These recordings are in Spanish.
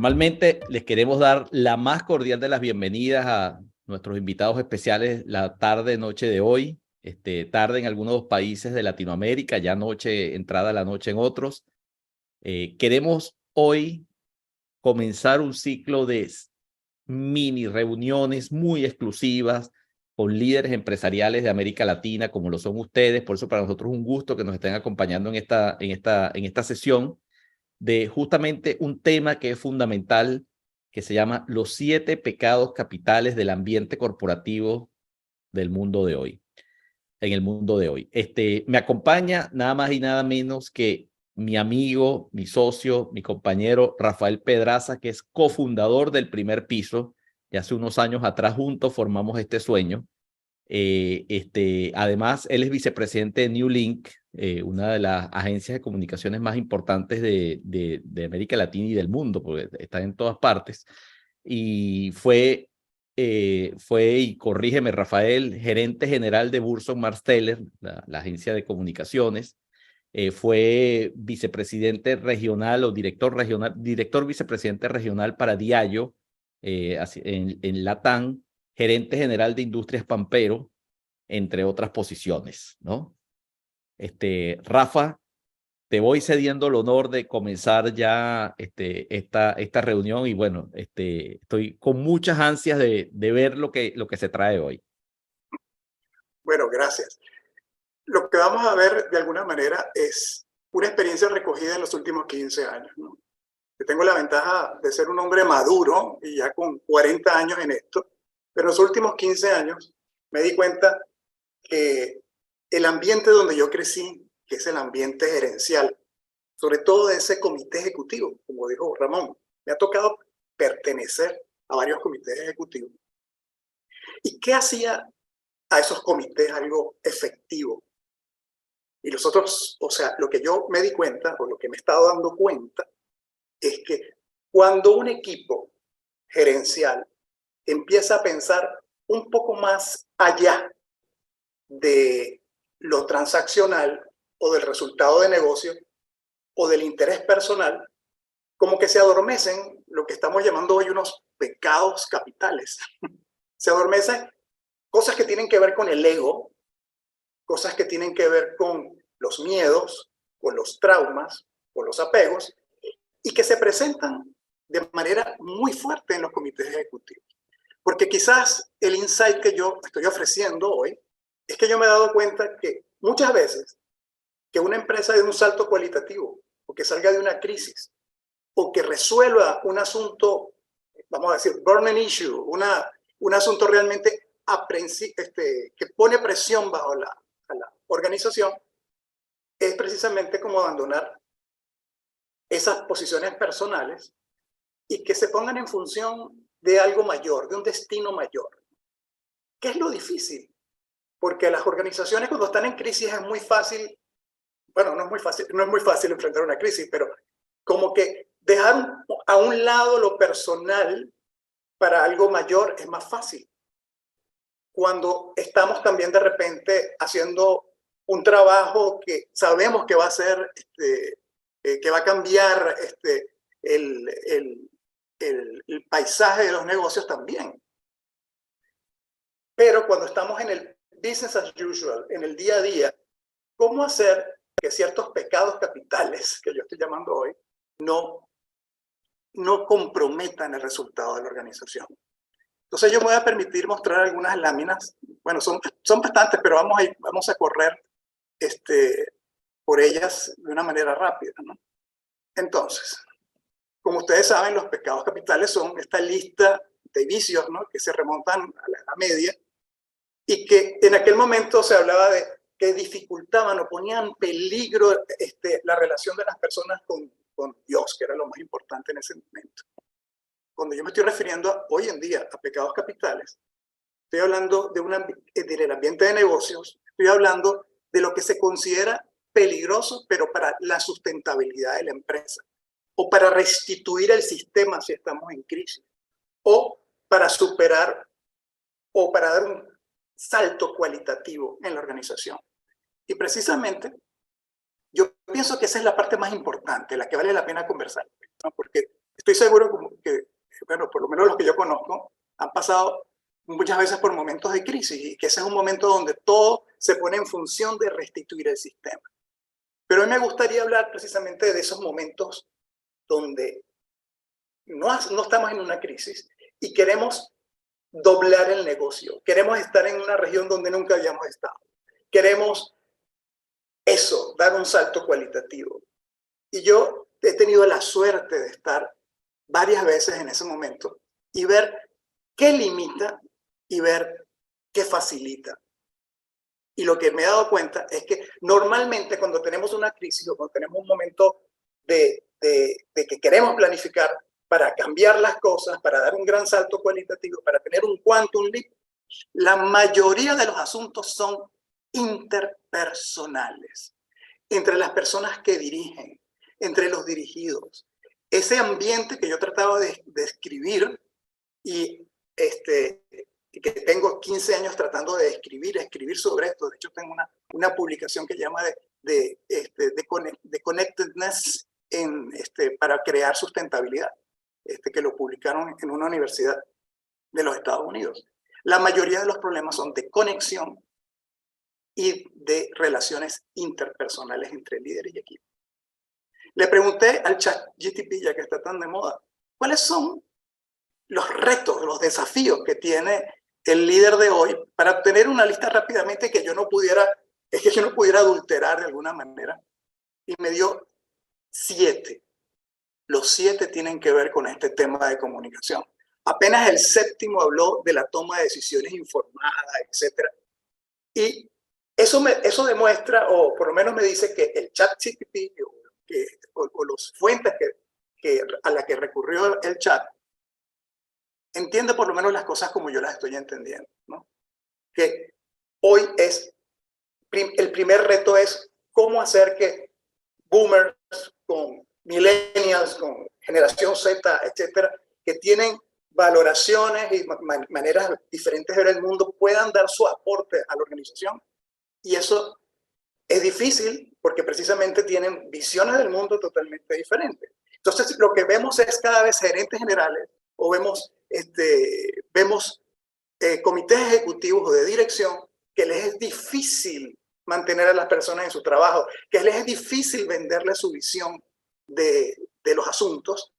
Normalmente les queremos dar la más cordial de las bienvenidas a nuestros invitados especiales la tarde, noche de hoy. Tarde en algunos países de Latinoamérica, ya noche, entrada la noche en otros. Queremos hoy comenzar un ciclo de mini reuniones muy exclusivas con líderes empresariales de América Latina, como lo son ustedes. Por eso para nosotros es un gusto que nos estén acompañando en esta sesión de justamente un tema que es fundamental, que se llama los 7 pecados capitales del ambiente corporativo del mundo de hoy, en el mundo de hoy. Me acompaña nada más y nada menos que mi amigo, mi socio, mi compañero Rafael Pedraza, que es cofundador del Primer Piso, y hace unos años atrás juntos formamos este sueño. Además, él es vicepresidente de New Link, una de las agencias de comunicaciones más importantes de América Latina y del mundo, porque está en todas partes. Y fue, y corrígeme, Rafael, gerente general de Burson Marsteller, la agencia de comunicaciones. Fue vicepresidente regional o director regional, director vicepresidente regional para Diageo en Latam, gerente general de Industrias Pampero, entre otras posiciones, ¿no? Rafa, te voy cediendo el honor de comenzar ya esta reunión y bueno, estoy con muchas ansias de ver lo que se trae hoy. Bueno, gracias. Lo que vamos a ver de alguna manera es una experiencia recogida en los últimos 15 años, ¿no? Yo tengo la ventaja de ser un hombre maduro y ya con 40 años en esto, pero en los últimos 15 años me di cuenta que el ambiente donde yo crecí, que es el ambiente gerencial, sobre todo de ese comité ejecutivo, como dijo Ramón, me ha tocado pertenecer a varios comités ejecutivos. ¿Y qué hacía a esos comités algo efectivo? Y los otros, o sea, lo que yo me di cuenta, o lo que me he estado dando cuenta, es que cuando un equipo gerencial empieza a pensar un poco más allá de lo transaccional o del resultado de negocio o del interés personal, como que se adormecen lo que estamos llamando hoy unos pecados capitales. Se adormecen cosas que tienen que ver con el ego, cosas que tienen que ver con los miedos, con los traumas, con los apegos, y que se presentan de manera muy fuerte en los comités ejecutivos. Porque quizás el insight que yo estoy ofreciendo hoy es que yo me he dado cuenta que muchas veces que una empresa dé un salto cualitativo o que salga de una crisis o que resuelva un asunto, vamos a decir, burning issue, un asunto realmente que pone presión bajo a la organización, es precisamente como abandonar esas posiciones personales y que se pongan en función de algo mayor, de un destino mayor. ¿Qué es lo difícil? Porque las organizaciones cuando están en crisis es muy fácil, bueno, no es muy fácil enfrentar una crisis, pero como que dejar a un lado lo personal para algo mayor es más fácil. Cuando estamos también de repente haciendo un trabajo que sabemos que va a ser, que va a cambiar el paisaje de los negocios también. Pero cuando estamos en el business as usual, en el día a día, ¿cómo hacer que ciertos pecados capitales, que yo estoy llamando hoy, no comprometan el resultado de la organización? Entonces yo me voy a permitir mostrar algunas láminas. Bueno, son bastantes, pero vamos a correr por ellas de una manera rápida, ¿no? Entonces, como ustedes saben, los pecados capitales son esta lista de vicios, ¿no?, que se remontan a la Edad Media y que en aquel momento se hablaba de que dificultaban o ponían en peligro la relación de las personas con Dios, que era lo más importante en ese momento. Cuando yo me estoy refiriendo hoy en día a pecados capitales, estoy hablando del ambiente de negocios, estoy hablando de lo que se considera peligroso, pero para la sustentabilidad de la empresa, o para restituir el sistema si estamos en crisis, o para superar, o para dar un salto cualitativo en la organización. Y precisamente, yo pienso que esa es la parte más importante, la que vale la pena conversar, ¿no? Porque estoy seguro que, bueno, por lo menos los que yo conozco, han pasado muchas veces por momentos de crisis y que ese es un momento donde todo se pone en función de restituir el sistema. Pero a mí me gustaría hablar precisamente de esos momentos donde no estamos en una crisis y queremos doblar el negocio, queremos estar en una región donde nunca habíamos estado, queremos eso, dar un salto cualitativo. Y yo he tenido la suerte de estar varias veces en ese momento y ver qué limita y ver qué facilita. Y lo que me he dado cuenta es que normalmente cuando tenemos una crisis o cuando tenemos un momento de que queremos planificar para cambiar las cosas, para dar un gran salto cualitativo, para tener un quantum leap, la mayoría de los asuntos son interpersonales, entre las personas que dirigen, entre los dirigidos. Ese ambiente que yo trataba de describir y que tengo 15 años tratando de escribir sobre esto. De hecho, tengo una publicación que llama de Connectedness para crear sustentabilidad, que lo publicaron en una universidad de los Estados Unidos. La mayoría de los problemas son de conexión y de relaciones interpersonales entre líderes y equipos. Le pregunté al ChatGPT, ya que está tan de moda, ¿cuáles son los retos, los desafíos que tiene el líder de hoy para obtener una lista rápidamente que yo no pudiera adulterar de alguna manera? Y me dio 7. Los 7 tienen que ver con este tema de comunicación. Apenas el 7º habló de la toma de decisiones informada, etc. Y eso demuestra, o por lo menos me dice que el ChatGPT o las fuentes a las que recurrió el chat entiende por lo menos las cosas como yo las estoy entendiendo, ¿no? Que hoy el primer reto es cómo hacer que boomers con millennials, con generación Z, etcétera, que tienen valoraciones y maneras diferentes de ver el mundo, puedan dar su aporte a la organización. Y eso es difícil porque precisamente tienen visiones del mundo totalmente diferentes. Entonces, lo que vemos es cada vez gerentes generales o vemos comités ejecutivos o de dirección que les es difícil mantener a las personas en su trabajo, que les es difícil venderles su visión de los asuntos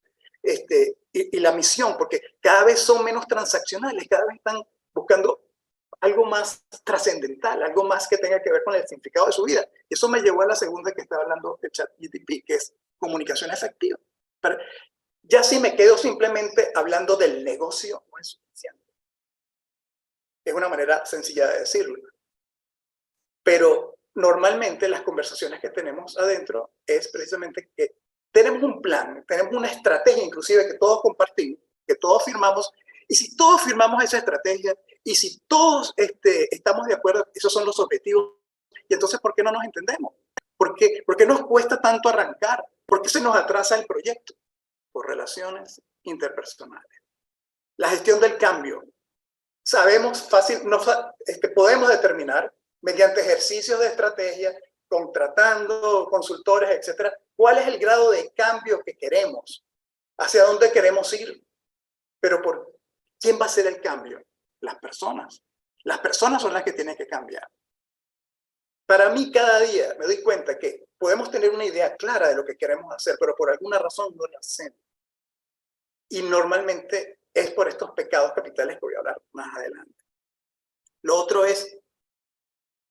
y la misión, porque cada vez son menos transaccionales, cada vez están buscando algo más trascendental, algo más que tenga que ver con el significado de su vida. Y eso me llevó a la segunda que estaba hablando de ChatGPT, que es comunicación efectiva. Ya si me quedo simplemente hablando del negocio, no es suficiente. Es una manera sencilla de decirlo. Pero normalmente las conversaciones que tenemos adentro es precisamente que tenemos un plan, tenemos una estrategia inclusive que todos compartimos, que todos firmamos, y si todos firmamos esa estrategia, y si todos estamos de acuerdo, esos son los objetivos, y entonces ¿por qué no nos entendemos? ¿Por qué nos cuesta tanto arrancar? ¿Por qué se nos atrasa el proyecto? Por relaciones interpersonales. La gestión del cambio. Sabemos podemos determinar mediante ejercicios de estrategia, contratando consultores, etcétera, cuál es el grado de cambio que queremos, hacia dónde queremos ir. Pero ¿quién va a hacer el cambio? Las personas. Las personas son las que tienen que cambiar. Para mí, cada día me doy cuenta que podemos tener una idea clara de lo que queremos hacer, pero por alguna razón no la hacemos. Y normalmente es por estos pecados capitales que voy a hablar más adelante. Lo otro es,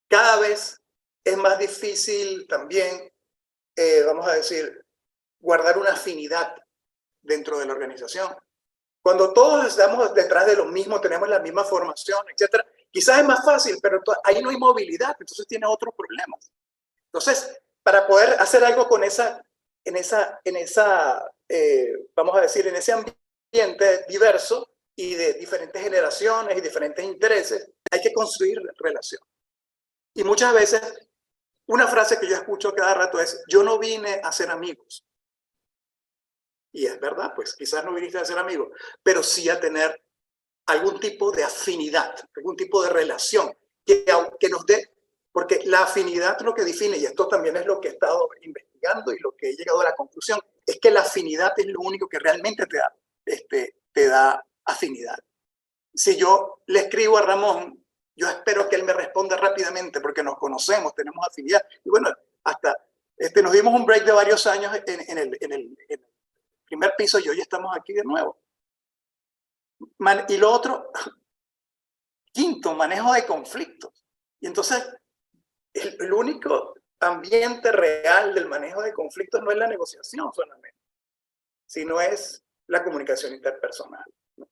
cada vez es más difícil también, vamos a decir, guardar una afinidad dentro de la organización. Cuando todos estamos detrás de lo mismo, tenemos la misma formación, etcétera, quizás es más fácil, pero ahí no hay movilidad, entonces tiene otros problemas. Entonces, para poder hacer algo con vamos a decir, en ese ambiente diverso y de diferentes generaciones y diferentes intereses, hay que construir relación. Y muchas veces, una frase que yo escucho cada rato es, yo no vine a ser amigos. Y es verdad, pues quizás no viniste a ser amigos, pero sí a tener algún tipo de afinidad, algún tipo de relación que nos dé, porque la afinidad lo que define, y esto también es lo que he estado investigando y lo que he llegado a la conclusión, es que la afinidad es lo único que realmente te da afinidad. Si yo le escribo a Ramón, yo espero que él me responda rápidamente porque nos conocemos, tenemos afinidad. Y bueno, hasta nos dimos un break de varios años en el primer piso y hoy estamos aquí de nuevo. Y lo otro, quinto, manejo de conflictos. Y entonces, el único ambiente real del manejo de conflictos no es la negociación solamente, sino es la comunicación interpersonal, ¿no?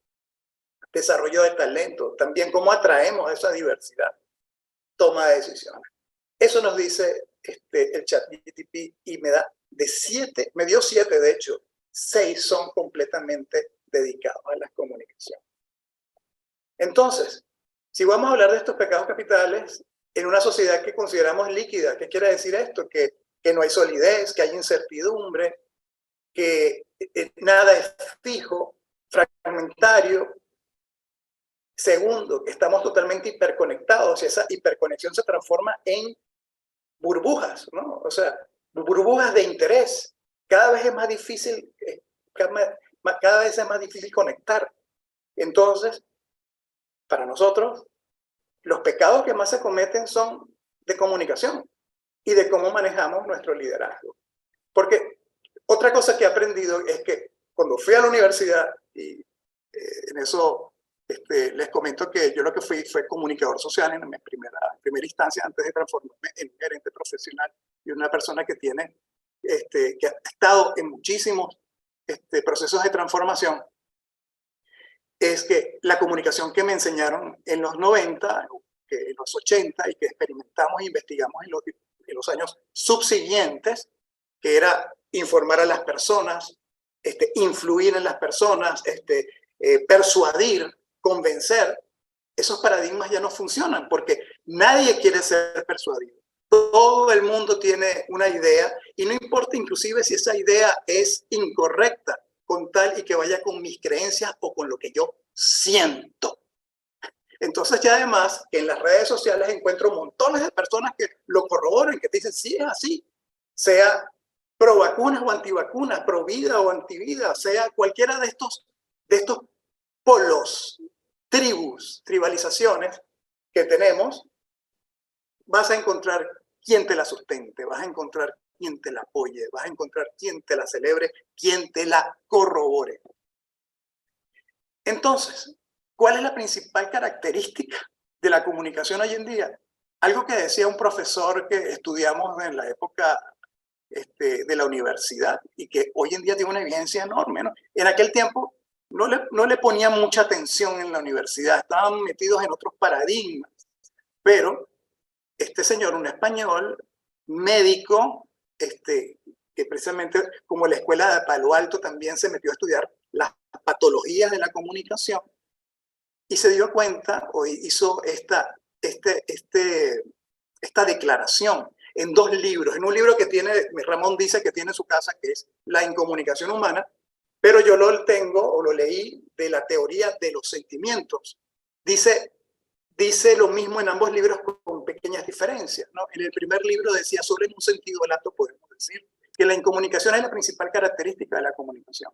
Desarrollo de talento, también cómo atraemos a esa diversidad, toma de decisiones. Eso nos dice el ChatGPT y me dio 7 de hecho, 6 son completamente dedicados a las comunicaciones. Entonces, si vamos a hablar de estos pecados capitales en una sociedad que consideramos líquida, ¿qué quiere decir esto? Que no hay solidez, que hay incertidumbre, que nada es fijo, fragmentario. Segundo, que estamos totalmente hiperconectados y esa hiperconexión se transforma en burbujas, ¿no? O sea, burbujas de interés. Cada vez es más difícil, cada vez es más difícil conectar. Entonces, para nosotros, los pecados que más se cometen son de comunicación y de cómo manejamos nuestro liderazgo. Porque otra cosa que he aprendido es que cuando fui a la universidad, y en eso les comento que yo lo que fui fue comunicador social en mi primera instancia antes de transformarme en un gerente profesional y una persona que tiene, que ha estado en muchísimos procesos de transformación. Es que la comunicación que me enseñaron en los 90, en los 80 y que experimentamos e investigamos en los años subsiguientes, que era informar a las personas, influir en las personas, persuadir, convencer, esos paradigmas ya no funcionan porque nadie quiere ser persuadido. Todo el mundo tiene una idea y no importa inclusive si esa idea es incorrecta, con tal y que vaya con mis creencias o con lo que yo siento. Entonces ya además que en las redes sociales encuentro montones de personas que lo corroboran, que te dicen sí es así, sea pro vacunas o antivacunas, pro vida o antivida, sea cualquiera de estos polos, tribalizaciones que tenemos, vas a encontrar quien te la sustente, vas a encontrar quien te la apoye, vas a encontrar quien te la celebre, quien te la corrobore. Entonces, ¿cuál es la principal característica de la comunicación hoy en día? Algo que decía un profesor que estudiamos en la época de la universidad y que hoy en día tiene una evidencia enorme, ¿no? En aquel tiempo no le ponían mucha atención en la universidad, estaban metidos en otros paradigmas, pero este señor, un español, médico, que precisamente como la escuela de Palo Alto también se metió a estudiar las patologías de la comunicación y se dio cuenta o hizo esta declaración en 2 libros, en un libro que Ramón dice que tiene en su casa, que es La incomunicación humana, pero yo lo tengo o lo leí de la teoría de los sentimientos. Dice lo mismo en ambos libros con pequeñas diferencias, ¿no? En el primer libro decía sobre un sentido lato, podemos decir que la incomunicación es la principal característica de la comunicación.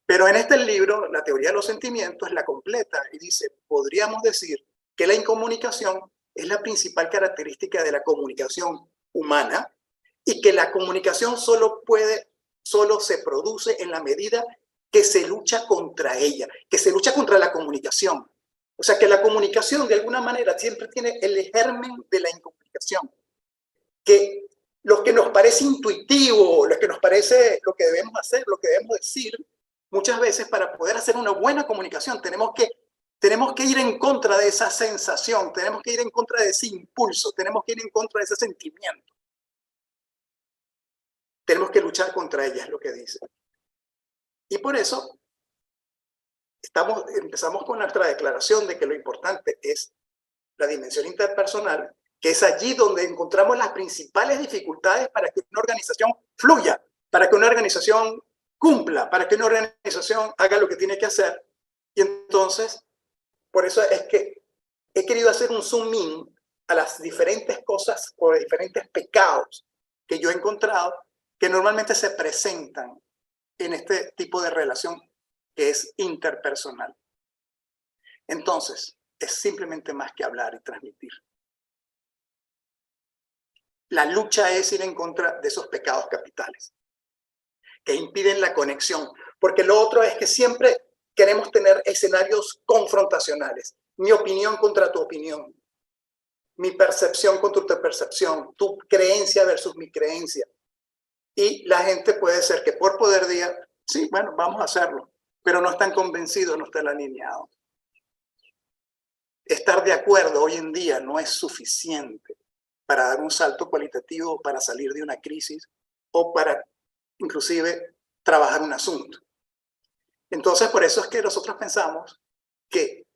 Pero en este libro, la teoría de los sentimientos la completa y dice, podríamos decir que la incomunicación es la principal característica de la comunicación humana y que la comunicación solo se produce en la medida que se lucha contra ella, que se lucha contra la comunicación. O sea, que la comunicación de alguna manera siempre tiene el germen de la incomunicación. Que lo que nos parece intuitivo, lo que nos parece lo que debemos hacer, lo que debemos decir, muchas veces para poder hacer una buena comunicación tenemos que ir en contra de esa sensación, tenemos que ir en contra de ese impulso, tenemos que ir en contra de ese sentimiento. Tenemos que luchar contra ella, es lo que dice. Y por eso empezamos con nuestra declaración de que lo importante es la dimensión interpersonal, que es allí donde encontramos las principales dificultades para que una organización fluya, para que una organización cumpla, para que una organización haga lo que tiene que hacer. Y entonces, por eso es que he querido hacer un zoom in a las diferentes cosas o diferentes pecados que yo he encontrado que normalmente se presentan en este tipo de relación que es interpersonal. Entonces, es simplemente más que hablar y transmitir. La lucha es ir en contra de esos pecados capitales que impiden la conexión, porque lo otro es que siempre queremos tener escenarios confrontacionales. Mi opinión contra tu opinión, mi percepción contra tu percepción, tu creencia versus mi creencia. Y la gente puede ser que por poder diga, sí, bueno, vamos a hacerlo, pero no están convencidos, no están alineados. Estar de acuerdo hoy en día no es suficiente para dar un salto cualitativo, para salir de una crisis o para inclusive trabajar un asunto. Entonces, por eso es que nosotros pensamos que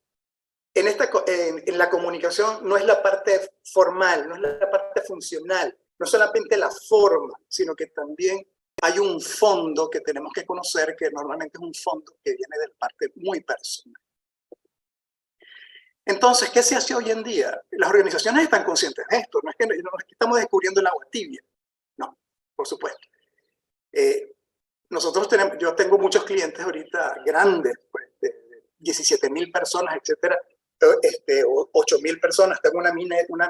en la comunicación no es la parte formal, no es la parte funcional, no solamente la forma, sino que también hay un fondo que tenemos que conocer, que normalmente es un fondo que viene de la parte muy personal. Entonces, ¿qué se hace hoy en día? Las organizaciones están conscientes de esto, no es que estamos descubriendo el agua tibia, no, por supuesto. Yo tengo muchos clientes ahorita grandes, pues, de 17,000 personas, etcétera, 8,000 personas. Tengo una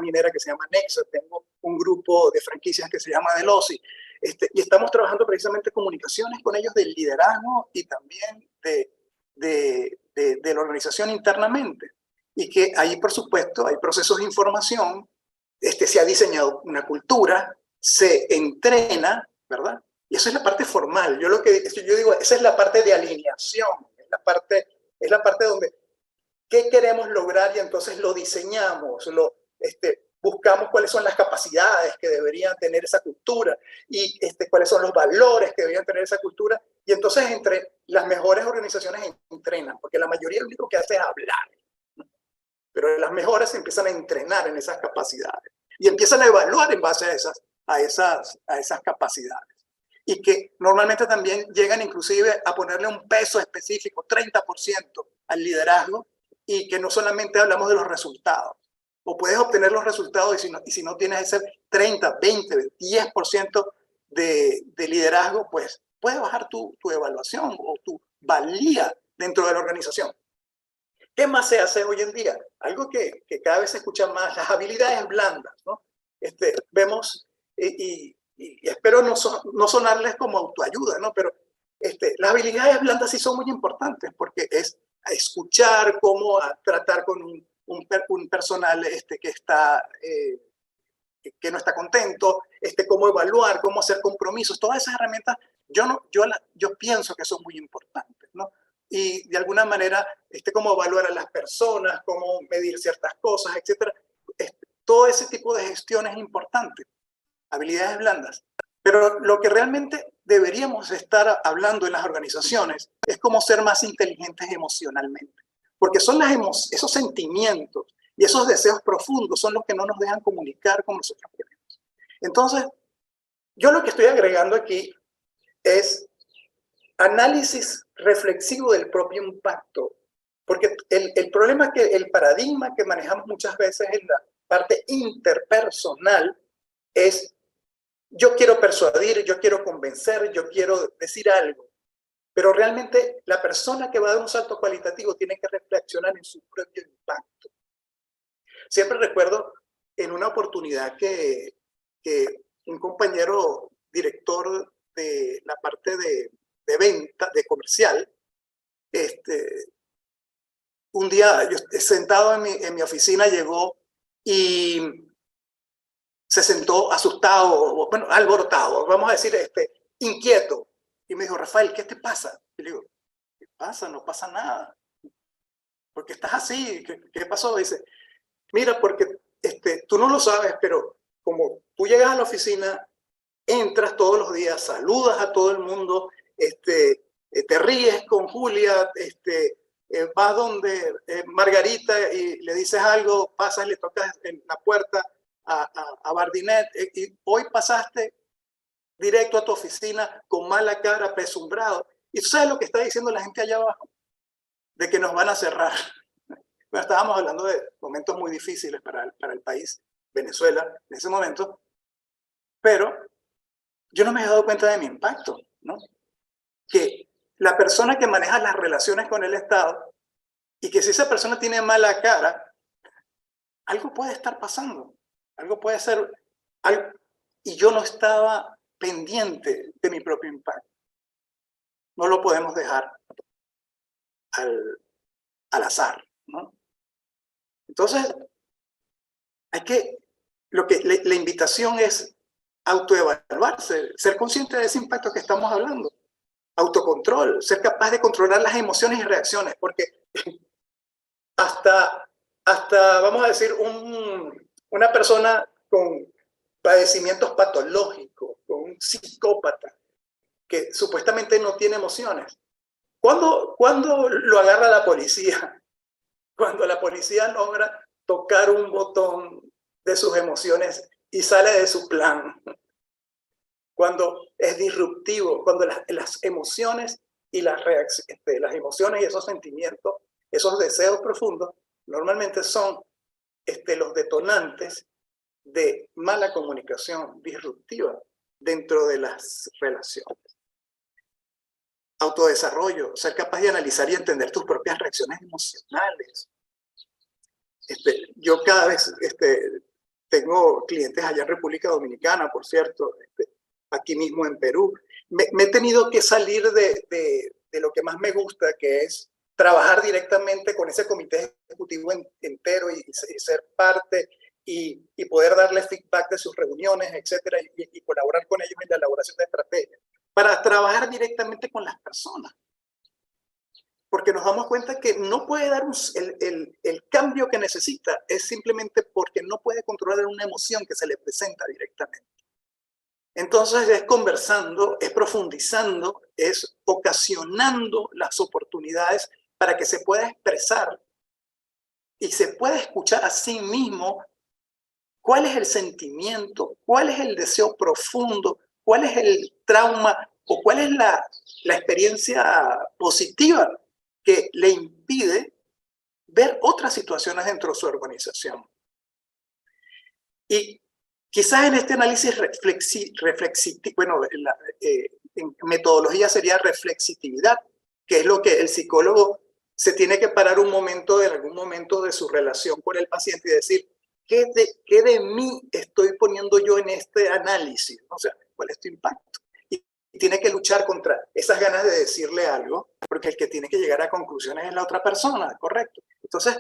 minera que se llama Nexa, tengo un grupo de franquicias que se llama Delosi, y estamos trabajando precisamente comunicaciones con ellos del liderazgo y también de la organización internamente. Y que ahí, por supuesto, hay procesos de información, se ha diseñado una cultura, se entrena, ¿verdad? Y eso es la parte formal. Yo digo, esa es la parte de alineación, es la parte donde qué queremos lograr y entonces lo diseñamos, buscamos cuáles son las capacidades que deberían tener esa cultura y cuáles son los valores que deberían tener esa cultura. Y entonces entre las mejores organizaciones entrenan, porque la mayoría lo único que hace es hablar. Pero las mejores se empiezan a entrenar en esas capacidades y empiezan a evaluar en base a esas capacidades. Y que normalmente también llegan inclusive a ponerle un peso específico, 30% al liderazgo, y que no solamente hablamos de los resultados. O puedes obtener los resultados y si no tienes ese 30, 20, 10% de liderazgo, pues puedes bajar tu evaluación o tu valía dentro de la organización. ¿Qué más se hace hoy en día? Algo que cada vez se escucha más, las habilidades blandas, ¿no? Vemos, y espero no sonarles como autoayuda, ¿no? Pero las habilidades blandas sí son muy importantes porque es escuchar, cómo tratar con un personal que no está contento, cómo evaluar, cómo hacer compromisos. Todas esas herramientas yo pienso que son muy importantes, ¿no? Y de alguna manera, cómo evaluar a las personas, cómo medir ciertas cosas, etcétera. Todo ese tipo de gestión es importante, habilidades blandas. Pero lo que realmente deberíamos estar hablando en las organizaciones es cómo ser más inteligentes emocionalmente. Porque son esos sentimientos y esos deseos profundos son los que no nos dejan comunicar con nosotros queremos. Entonces, yo lo que estoy agregando aquí es análisis reflexivo del propio impacto, porque el problema es que el paradigma que manejamos muchas veces en la parte interpersonal es yo quiero persuadir, yo quiero convencer, yo quiero decir algo, pero realmente la persona que va a dar un salto cualitativo tiene que reflexionar en su propio impacto. Siempre recuerdo en una oportunidad que un compañero director de la parte de venta, de comercial, un día yo sentado en mi oficina llegó y se sentó asustado, bueno, alborotado, vamos a decir, inquieto. Y me dijo, Rafael, ¿qué te pasa? Y le digo, ¿qué pasa? No pasa nada. ¿Por qué estás así? ¿Qué pasó? Dice, mira, porque tú no lo sabes, pero como tú llegas a la oficina, entras todos los días, saludas a todo el mundo, te ríes con Julia, vas donde Margarita y le dices algo, pasas, le tocas en la puerta a Bardinet, y hoy pasaste directo a tu oficina con mala cara, apesumbrado. Y tú sabes lo que está diciendo la gente allá abajo, de que nos van a cerrar. Bueno, estábamos hablando de momentos muy difíciles para el país, Venezuela, en ese momento, pero yo no me he dado cuenta de mi impacto, ¿no? Que la persona que maneja las relaciones con el Estado, y que si esa persona tiene mala cara, algo puede estar pasando, algo puede ser, algo, y yo no estaba pendiente de mi propio impacto. No lo podemos dejar al azar, ¿no? Entonces, la invitación es autoevaluarse, ser consciente de ese impacto que estamos hablando, autocontrol, ser capaz de controlar las emociones y reacciones, porque hasta vamos a decir, una persona con padecimientos patológicos, con un psicópata que supuestamente no tiene emociones. ¿Cuándo lo agarra la policía? Cuando la policía logra tocar un botón de sus emociones y sale de su plan. Cuando es disruptivo, cuando las emociones y las emociones y esos sentimientos, esos deseos profundos, normalmente son los detonantes de mala comunicación disruptiva dentro de las relaciones. Autodesarrollo, ser capaz de analizar y entender tus propias reacciones emocionales. Yo cada vez tengo clientes allá en República Dominicana, por cierto, aquí mismo en Perú. Me he tenido que salir de lo que más me gusta, que es trabajar directamente con ese comité ejecutivo entero y ser parte y poder darle feedback de sus reuniones, etcétera, y colaborar con ellos en la elaboración de estrategias, para trabajar directamente con las personas. Porque nos damos cuenta que no puede dar el cambio que necesita, es simplemente porque no puede controlar una emoción que se le presenta directamente. Entonces es conversando, es profundizando, es ocasionando las oportunidades para que se pueda expresar y se pueda escuchar a sí mismo cuál es el sentimiento, cuál es el deseo profundo, cuál es el trauma o cuál es la experiencia positiva que le impide ver otras situaciones dentro de su organización. Y quizás en este análisis en metodología sería reflexitividad, que es lo que el psicólogo se tiene que parar un momento, en algún momento de su relación con el paciente y decir, ¿qué de mí estoy poniendo yo en este análisis? O sea, ¿cuál es tu impacto? Y tiene que luchar contra esas ganas de decirle algo, porque el que tiene que llegar a conclusiones es la otra persona, ¿correcto? Entonces,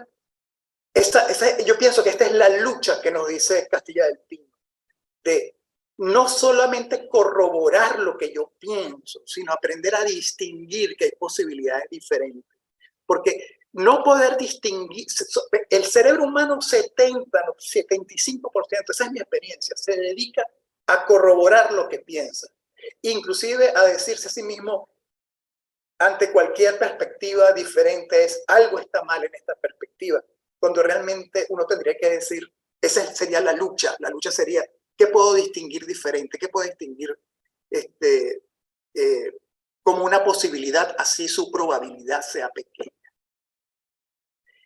yo pienso que esta es la lucha que nos dice Castilla del Pino, de no solamente corroborar lo que yo pienso, sino aprender a distinguir que hay posibilidades diferentes. Porque no poder distinguir, el cerebro humano 75%, esa es mi experiencia, se dedica a corroborar lo que piensa, inclusive a decirse a sí mismo ante cualquier perspectiva diferente algo está mal en esta perspectiva, cuando realmente uno tendría que decir, esa sería la lucha sería, ¿qué puedo distinguir diferente? ¿Qué puedo distinguir como una posibilidad, así su probabilidad sea pequeña?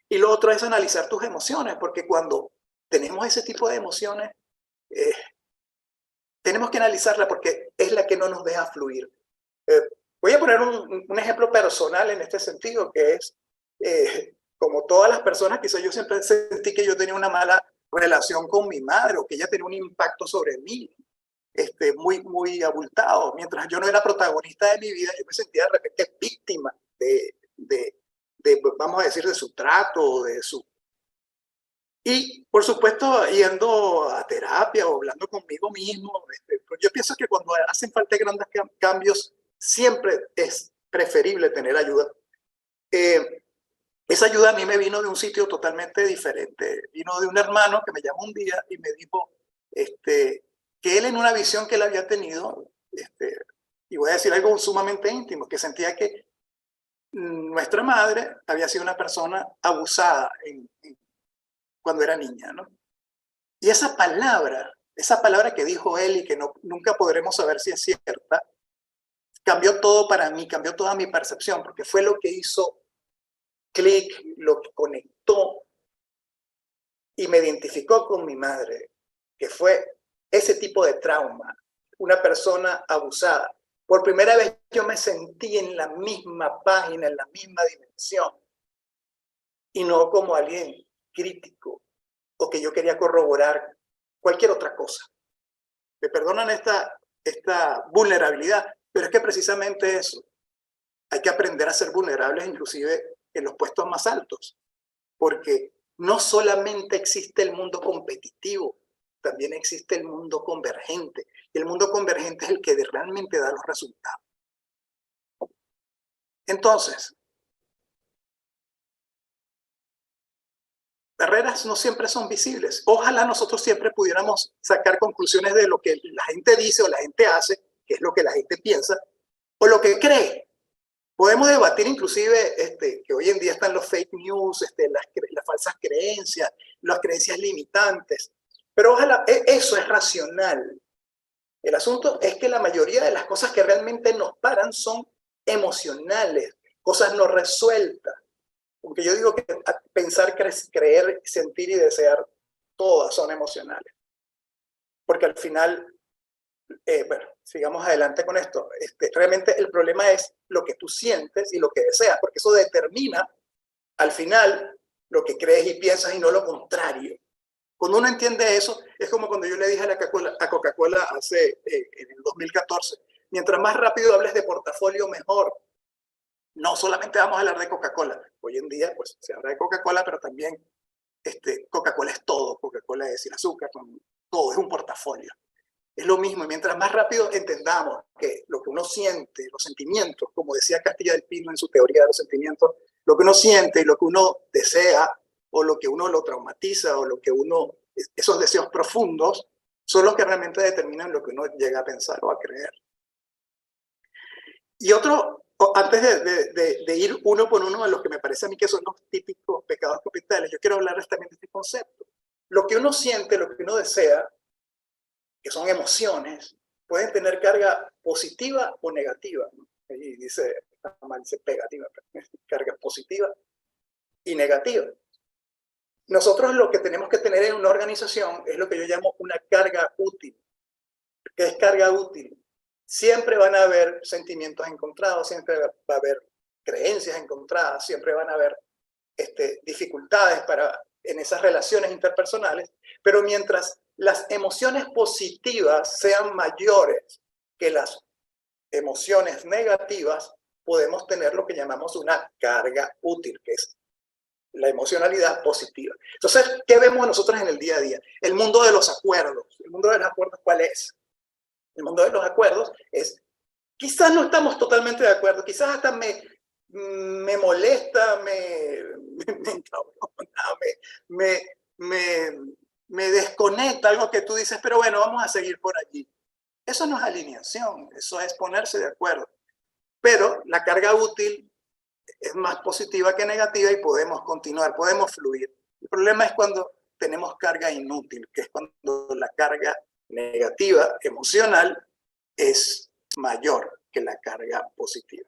Y lo otro es analizar tus emociones, porque cuando tenemos ese tipo de emociones, tenemos que analizarla porque es la que no nos deja fluir. Voy a poner un ejemplo personal en este sentido, que es, como todas las personas, quizás yo siempre sentí que yo tenía una mala relación con mi madre o que ella tenía un impacto sobre mí muy abultado. Mientras yo no era protagonista de mi vida, yo me sentía de repente víctima vamos a decir, de su trato, de su... Y, por supuesto, yendo a terapia o hablando conmigo mismo, pues yo pienso que cuando hacen falta grandes cambios, siempre es preferible tener ayuda. Esa ayuda a mí me vino de un sitio totalmente diferente. Vino de un hermano que me llamó un día y me dijo que él en una visión que él había tenido, y voy a decir algo sumamente íntimo, que sentía que nuestra madre había sido una persona abusada cuando era niña, ¿no? Y esa palabra que dijo él y que nunca podremos saber si es cierta, cambió todo para mí, cambió toda mi percepción, porque fue lo que hizo clic, lo que conectó y me identificó con mi madre, que fue ese tipo de trauma, una persona abusada. Por primera vez yo me sentí en la misma página, en la misma dimensión, y no como alguien crítico o que yo quería corroborar cualquier otra cosa. Me perdonan esta vulnerabilidad, pero es que precisamente eso, hay que aprender a ser vulnerables inclusive en los puestos más altos, porque no solamente existe el mundo competitivo, también existe el mundo convergente, y el mundo convergente es el que realmente da los resultados. Entonces, barreras no siempre son visibles. Ojalá nosotros siempre pudiéramos sacar conclusiones de lo que la gente dice o la gente hace, que es lo que la gente piensa, o lo que cree. Podemos debatir inclusive que hoy en día están los fake news, las falsas creencias, las creencias limitantes, pero ojalá eso es racional. El asunto es que la mayoría de las cosas que realmente nos paran son emocionales, cosas no resueltas. Porque yo digo que pensar, creer, sentir y desear, todas son emocionales. Porque al final, bueno, sigamos adelante con esto. Realmente el problema es lo que tú sientes y lo que deseas, porque eso determina al final lo que crees y piensas y no lo contrario. Cuando uno entiende eso, es como cuando yo le dije a Coca-Cola en el 2014, mientras más rápido hables de portafolio, mejor. No solamente vamos a hablar de Coca-Cola. Hoy en día, pues, se habla de Coca-Cola, pero también Coca-Cola es todo. Coca-Cola es sin azúcar, todo, es un portafolio. Es lo mismo, y mientras más rápido entendamos que lo que uno siente, los sentimientos, como decía Castilla del Pino en su teoría de los sentimientos, lo que uno siente y lo que uno desea, o lo que uno lo traumatiza, o lo que uno, esos deseos profundos, son los que realmente determinan lo que uno llega a pensar o a creer. Y otro, antes de ir uno por uno a los que me parece a mí que son los típicos pecados capitales, yo quiero hablarles también de este concepto. Lo que uno siente, lo que uno desea, que son emociones, pueden tener carga positiva o negativa, ¿no? Ahí dice, está mal, dice pegativa, carga positiva y negativa. Nosotros lo que tenemos que tener en una organización es lo que yo llamo una carga útil. ¿Qué es carga útil? Siempre van a haber sentimientos encontrados, siempre va a haber creencias encontradas, siempre van a haber dificultades en esas relaciones interpersonales, pero mientras las emociones positivas sean mayores que las emociones negativas, podemos tener lo que llamamos una carga útil, que es la emocionalidad positiva. Entonces, ¿qué vemos nosotros en el día a día? El mundo de los acuerdos. ¿El mundo de los acuerdos cuál es? El mundo de los acuerdos es, quizás no estamos totalmente de acuerdo, quizás hasta me molesta, me desconecta algo que tú dices, pero bueno, vamos a seguir por allí. Eso no es alineación, eso es ponerse de acuerdo. Pero la carga útil es más positiva que negativa y podemos continuar, podemos fluir. El problema es cuando tenemos carga inútil, que es cuando la carga negativa, emocional, es mayor que la carga positiva.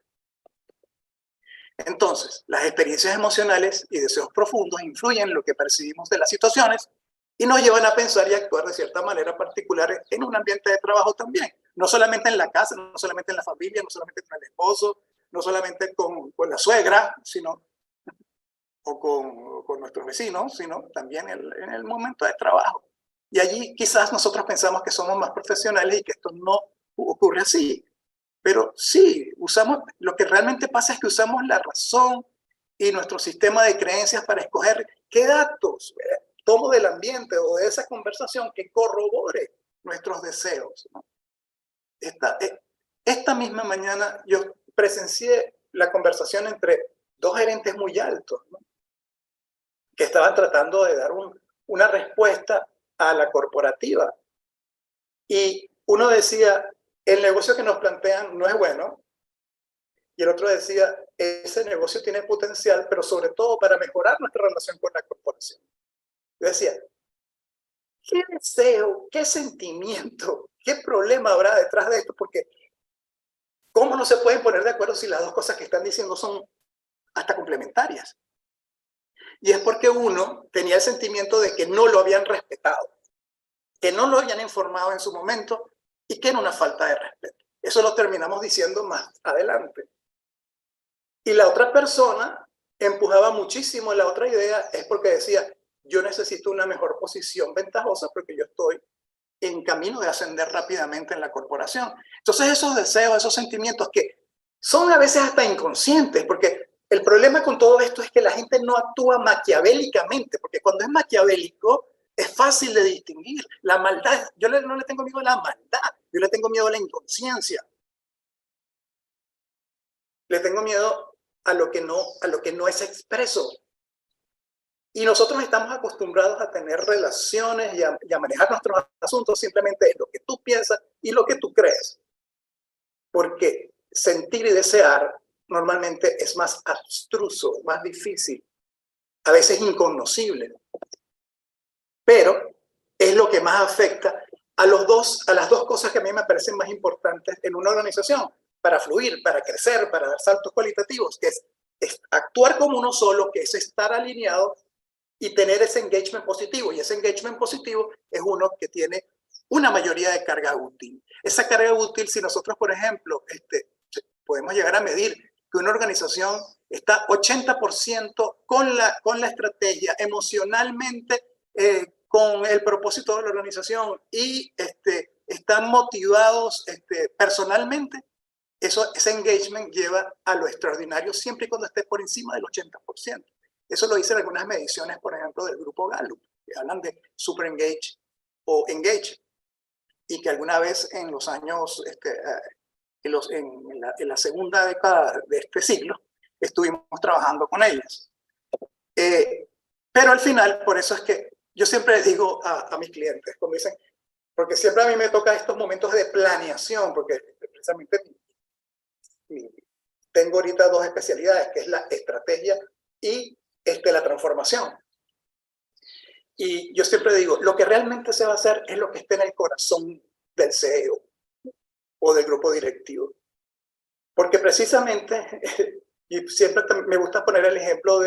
Entonces, las experiencias emocionales y deseos profundos influyen en lo que percibimos de las situaciones y nos llevan a pensar y actuar de cierta manera particular en un ambiente de trabajo también. No solamente en la casa, no solamente en la familia, no solamente con el esposo, no solamente con la suegra, sino o con nuestros vecinos, sino también en el momento de trabajo. Y allí quizás nosotros pensamos que somos más profesionales y que esto no ocurre así. Pero sí, lo que realmente pasa es que usamos la razón y nuestro sistema de creencias para escoger qué datos tomo del ambiente o de esa conversación que corrobore nuestros deseos, ¿no? Esta misma mañana yo presencié la conversación entre dos gerentes muy altos, ¿no?, que estaban tratando de dar una respuesta a la corporativa. Y uno decía, el negocio que nos plantean no es bueno. Y el otro decía, ese negocio tiene potencial, pero sobre todo para mejorar nuestra relación con la corporación. Yo decía, ¿qué deseo, qué sentimiento, qué problema habrá detrás de esto? Porque ¿cómo no se pueden poner de acuerdo si las dos cosas que están diciendo son hasta complementarias? Y es porque uno tenía el sentimiento de que no lo habían respetado, que no lo habían informado en su momento y que era una falta de respeto. Eso lo terminamos diciendo más adelante. Y la otra persona empujaba muchísimo la otra idea, es porque decía, yo necesito una mejor posición ventajosa porque yo estoy en camino de ascender rápidamente en la corporación. Entonces esos deseos, esos sentimientos que son a veces hasta inconscientes, porque el problema con todo esto es que la gente no actúa maquiavélicamente, porque cuando es maquiavélico es fácil de distinguir. La maldad, yo no le tengo miedo a la maldad, yo le tengo miedo a la inconsciencia. Le tengo miedo a lo que no es expreso. Y nosotros estamos acostumbrados a tener relaciones y a manejar nuestros asuntos simplemente en lo que tú piensas y lo que tú crees. Porque sentir y desear normalmente es más abstruso, más difícil, a veces incognoscible. Pero es lo que más afecta a las dos cosas que a mí me parecen más importantes en una organización, para fluir, para crecer, para dar saltos cualitativos, que es actuar como uno solo, que es estar alineado y tener ese engagement positivo. Y ese engagement positivo es uno que tiene una mayoría de carga útil. Esa carga útil, si nosotros, por ejemplo, podemos llegar a medir que una organización está 80% con la estrategia, emocionalmente, con el propósito de la organización y están motivados personalmente, ese engagement lleva a lo extraordinario siempre y cuando esté por encima del 80%. Eso lo dicen algunas mediciones, por ejemplo, del grupo Gallup, que hablan de super engage o engage, y que alguna vez en los años, en la segunda década de este siglo, estuvimos trabajando con ellas. Pero al final, por eso es que yo siempre digo a mis clientes, como dicen, porque siempre a mí me toca estos momentos de planeación, porque precisamente tengo ahorita dos especialidades, que es la estrategia y la transformación. Y yo siempre digo, lo que realmente se va a hacer es lo que esté en el corazón del CEO o del grupo directivo. Porque precisamente, y siempre me gusta poner el ejemplo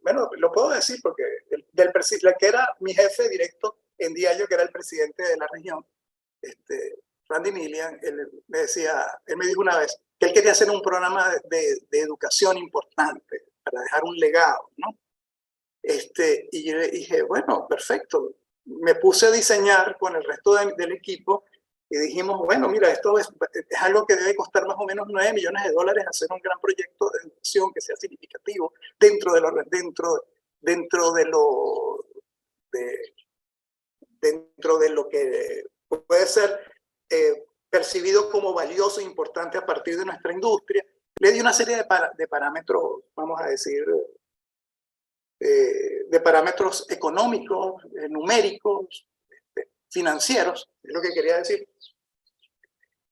bueno, lo puedo decir porque la que era mi jefe directo en Diageo, que era el presidente de la región, Randy Millian, él me dijo una vez que él quería hacer un programa de educación importante para dejar un legado, ¿no? Y yo le dije, bueno, perfecto. Me puse a diseñar con el resto del equipo y dijimos, bueno, mira, esto es algo que debe costar más o menos $9 millones hacer un gran proyecto de educación que sea significativo dentro de lo que puede ser percibido como valioso e importante a partir de nuestra industria. Le di una serie de parámetros, vamos a decir, de parámetros económicos, numéricos, financieros, es lo que quería decir.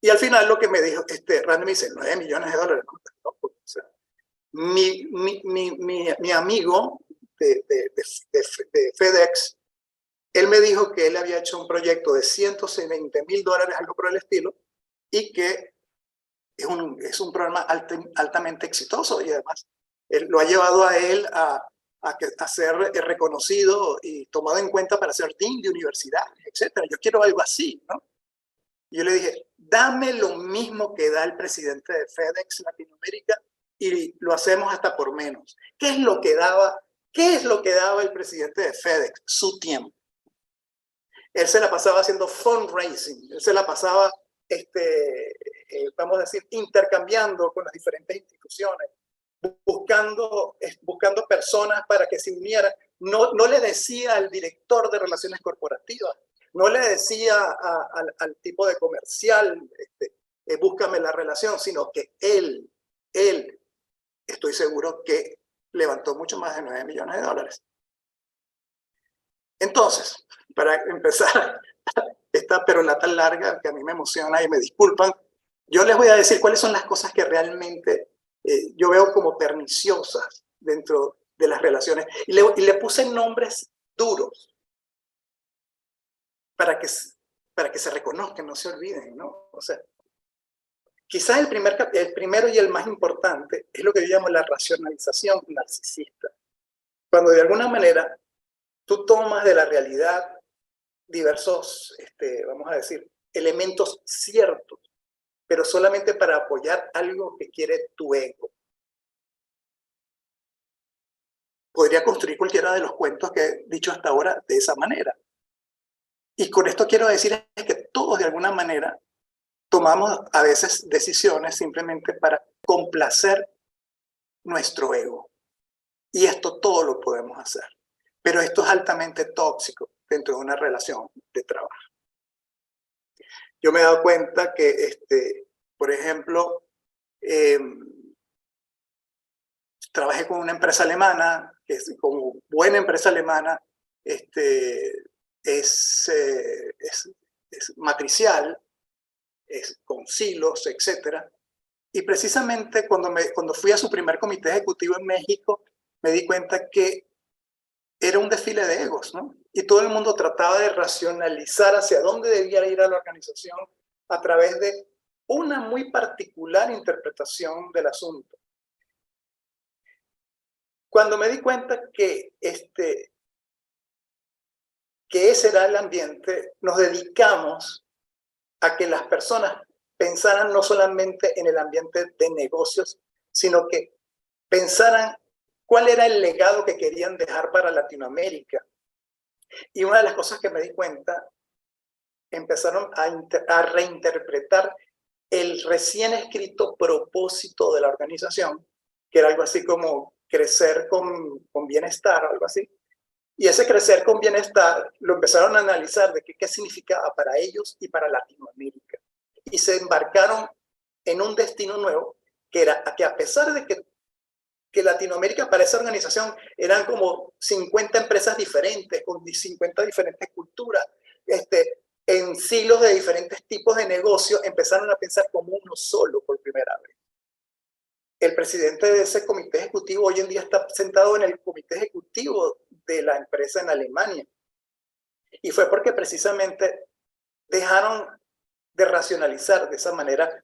Y al final lo que me dijo, Randy me dice, $9 millones, ¿no? O sea, mi amigo de FedEx, él me dijo que él había hecho un proyecto de $120,000, algo por el estilo, y que es un programa altamente exitoso, y además lo ha llevado a él a ser reconocido y tomado en cuenta para ser dean de universidades, etc. Yo quiero algo así, ¿no? Y yo le dije, dame lo mismo que da el presidente de FedEx Latinoamérica y lo hacemos hasta por menos. ¿Qué es lo que daba el presidente de FedEx? Su tiempo. Él se la pasaba haciendo fundraising, él se la pasaba, vamos a decir, intercambiando con las diferentes instituciones, buscando personas para que se unieran. No le decía al director de relaciones corporativas, no le decía al tipo de comercial, búscame la relación, sino que él, estoy seguro que levantó mucho más de $9 millones. Entonces, para empezar esta perolata larga que a mí me emociona y me disculpan, yo les voy a decir cuáles son las cosas que realmente yo veo como perniciosas dentro de las relaciones. Y le puse nombres duros para que se reconozcan, no se olviden, ¿no? O sea, quizás el primero y el más importante es lo que yo llamo la racionalización narcisista. Cuando de alguna manera tú tomas de la realidad diversos, vamos a decir, elementos ciertos, pero solamente para apoyar algo que quiere tu ego. Podría construir cualquiera de los cuentos que he dicho hasta ahora de esa manera. Y con esto quiero decir es que todos de alguna manera tomamos a veces decisiones simplemente para complacer nuestro ego. Y esto todo lo podemos hacer. Pero esto es altamente tóxico dentro de una relación de trabajo. Yo me he dado cuenta que, por ejemplo, trabajé con una empresa alemana, que es como buena empresa alemana, es matricial, es con silos, etc. Y precisamente cuando fui a su primer comité ejecutivo en México, me di cuenta que era un desfile de egos, ¿no? Y todo el mundo trataba de racionalizar hacia dónde debía ir a la organización a través de una muy particular interpretación del asunto. Cuando me di cuenta que ese era el ambiente, nos dedicamos a que las personas pensaran no solamente en el ambiente de negocios, sino que pensaran cuál era el legado que querían dejar para Latinoamérica. Y una de las cosas que me di cuenta, empezaron a reinterpretar el recién escrito propósito de la organización, que era algo así como crecer con bienestar o algo así. Y ese crecer con bienestar lo empezaron a analizar de qué significaba para ellos y para Latinoamérica. Y se embarcaron en un destino nuevo, que era que a pesar de que Latinoamérica para esa organización eran como 50 empresas diferentes, con 50 diferentes culturas, en silos de diferentes tipos de negocios, empezaron a pensar como uno solo por primera vez. El presidente de ese comité ejecutivo hoy en día está sentado en el comité ejecutivo de la empresa en Alemania. Y fue porque precisamente dejaron de racionalizar de esa manera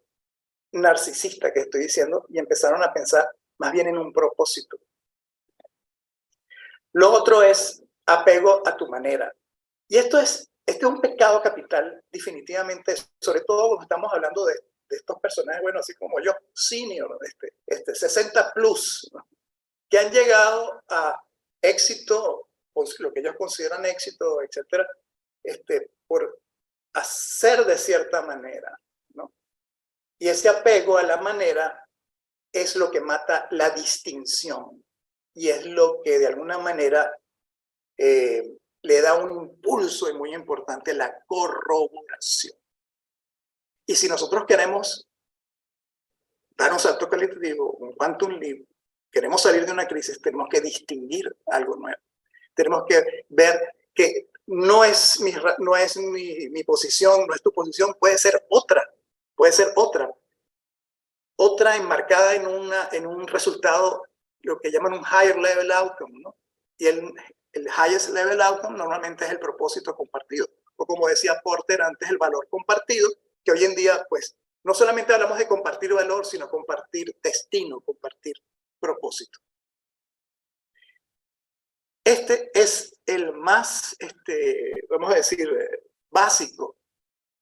narcisista que estoy diciendo y empezaron a pensar más bien en un propósito. Lo otro es apego a tu manera. Y este es un pecado capital, definitivamente, sobre todo cuando estamos hablando de estos personajes, bueno, así como yo, senior, 60 plus, ¿no? Que han llegado a éxito, pues, lo que ellos consideran éxito, etcétera, por hacer de cierta manera, ¿no? Y ese apego a la manera es lo que mata la distinción y es lo que de alguna manera le da un impulso muy importante, la corroboración. Y si nosotros queremos dar un salto cualitativo, un quantum leap, queremos salir de una crisis, tenemos que distinguir algo nuevo. Tenemos que ver que no es mi posición, no es tu posición, puede ser otra enmarcada en un resultado, lo que llaman un higher level outcome, ¿no? Y el highest level outcome normalmente es el propósito compartido, o como decía Porter antes, el valor compartido, que hoy en día, pues, no solamente hablamos de compartir valor, sino compartir destino, compartir propósito. Este es el más, vamos a decir, básico.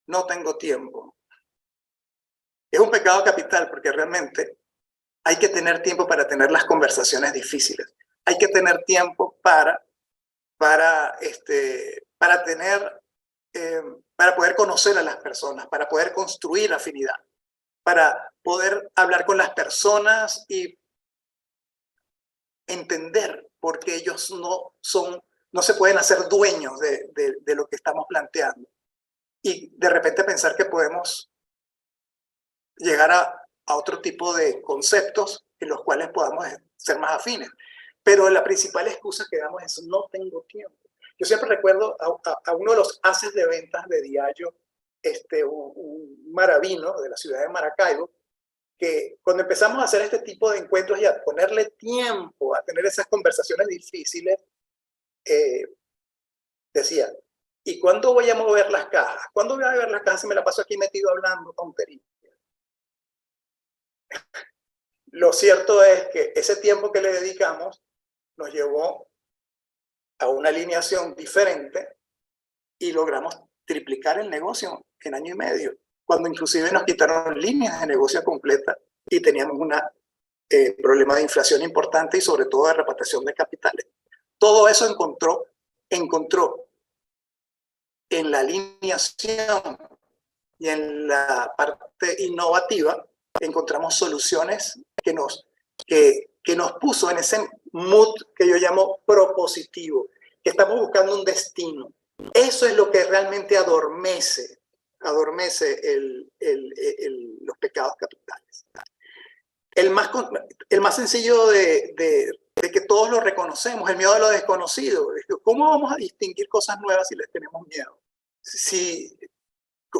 No tengo tiempo. Es un pecado capital porque realmente hay que tener tiempo para tener las conversaciones difíciles. Hay que tener tiempo para poder conocer a las personas, para poder construir afinidad, para poder hablar con las personas y entender por qué ellos no se pueden hacer dueños de lo que estamos planteando. Y de repente pensar que podemos llegar a otro tipo de conceptos en los cuales podamos ser más afines. Pero la principal excusa que damos es no tengo tiempo. Yo siempre recuerdo a uno de los haces de ventas de Diageo, un maravino de la ciudad de Maracaibo, que cuando empezamos a hacer este tipo de encuentros y a ponerle tiempo a tener esas conversaciones difíciles, decía, ¿y cuándo voy a mover las cajas? ¿Cuándo voy a mover las cajas si me la paso aquí metido hablando tonterías? Lo cierto es que ese tiempo que le dedicamos nos llevó a una alineación diferente y logramos triplicar el negocio en año y medio, cuando inclusive nos quitaron líneas de negocio completa y teníamos un problema de inflación importante y sobre todo de repatriación de capitales. Todo eso encontró en la alineación y en la parte innovativa, encontramos soluciones que nos puso en ese mood que yo llamo propositivo, que estamos buscando un destino. Eso es lo que realmente adormece los pecados capitales. El más sencillo de que todos lo reconocemos, el miedo a lo desconocido. ¿Cómo vamos a distinguir cosas nuevas si les tenemos miedo?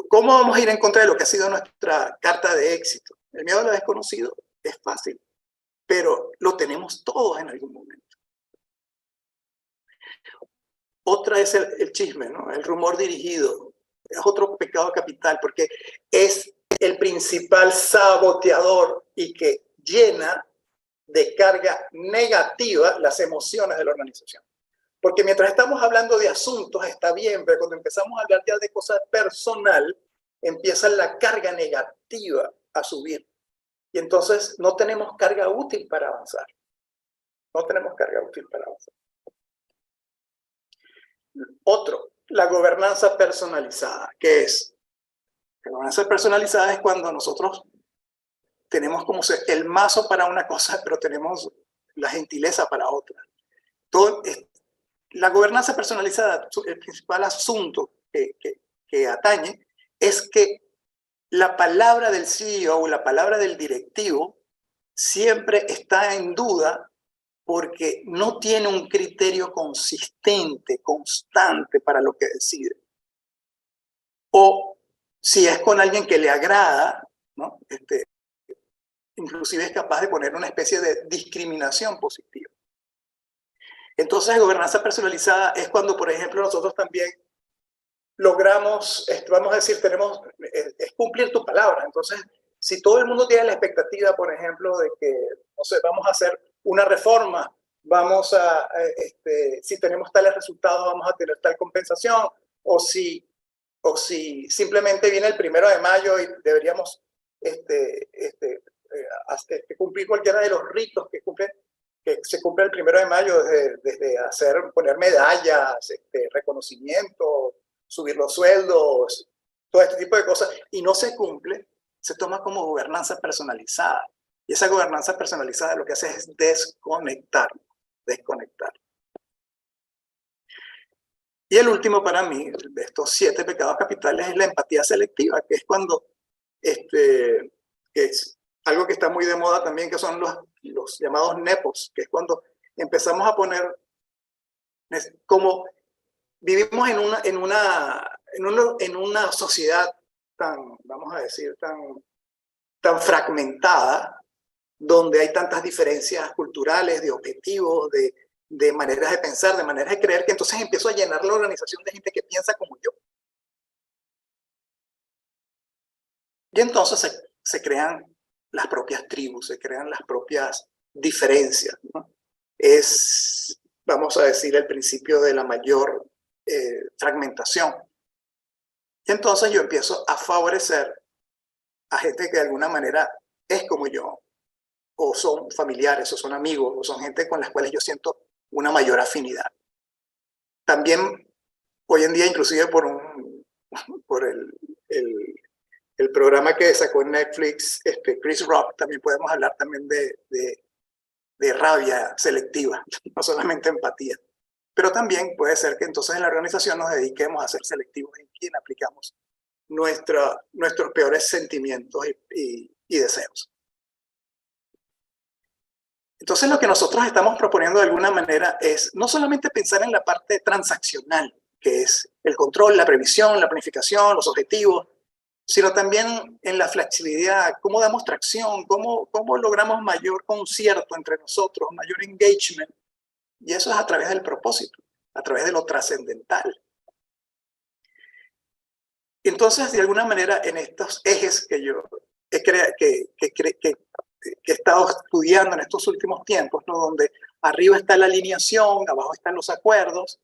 ¿Cómo vamos a ir en contra de lo que ha sido nuestra carta de éxito? El miedo a lo desconocido es fácil, pero lo tenemos todos en algún momento. Otra es el chisme, ¿no? El rumor dirigido. Es otro pecado capital porque es el principal saboteador y que llena de carga negativa las emociones de la organización. Porque mientras estamos hablando de asuntos está bien, pero cuando empezamos a hablar ya de cosas personal, empieza la carga negativa a subir. Y entonces no tenemos carga útil para avanzar. No tenemos carga útil para avanzar. Otro, la gobernanza personalizada. ¿Qué es? La gobernanza personalizada es cuando nosotros tenemos como el mazo para una cosa, pero tenemos la gentileza para otra. La gobernanza personalizada, el principal asunto que atañe es que la palabra del CEO o la palabra del directivo siempre está en duda porque no tiene un criterio consistente, constante para lo que decide. O si es con alguien que le agrada, ¿no? Inclusive es capaz de poner una especie de discriminación positiva. Entonces, gobernanza personalizada es cuando, por ejemplo, nosotros también logramos, vamos a decir, es cumplir tu palabra. Entonces, si todo el mundo tiene la expectativa, por ejemplo, de que, no sé, vamos a hacer una reforma, si tenemos tales resultados, vamos a tener tal compensación, o si simplemente viene el 1 de mayo y deberíamos cumplir cualquiera de los ritos que se cumple el 1 de mayo, desde poner medallas, reconocimiento, subir los sueldos, todo este tipo de cosas, y no se cumple, se toma como gobernanza personalizada. Y esa gobernanza personalizada lo que hace es desconectar. Y el último para mí, de estos 7 pecados capitales, es la empatía selectiva, que es cuando, que es algo que está muy de moda también, que son los llamados nepos, que es cuando empezamos a poner, como vivimos en una sociedad tan, vamos a decir, tan fragmentada, donde hay tantas diferencias culturales, de objetivos, de maneras de pensar, de maneras de creer, que entonces empiezo a llenar la organización de gente que piensa como yo. Y entonces se crean las propias tribus, se crean las propias diferencias, ¿no? Es, vamos a decir, el principio de la mayor fragmentación. Y entonces yo empiezo a favorecer a gente que de alguna manera es como yo, o son familiares, o son amigos, o son gente con las cuales yo siento una mayor afinidad. También hoy en día, inclusive por el programa que sacó en Netflix, Chris Rock, también podemos hablar también de rabia selectiva, no solamente empatía. Pero también puede ser que entonces en la organización nos dediquemos a ser selectivos en quién aplicamos nuestros peores sentimientos y deseos. Entonces lo que nosotros estamos proponiendo de alguna manera es no solamente pensar en la parte transaccional, que es el control, la previsión, la planificación, los objetivos, sino también en la flexibilidad, cómo damos tracción, cómo logramos mayor concierto entre nosotros, mayor engagement. Y eso es a través del propósito, a través de lo trascendental. Entonces, de alguna manera, en estos ejes que yo que he estado estudiando en estos últimos tiempos, ¿no? Donde arriba está la alineación, abajo están los acuerdos,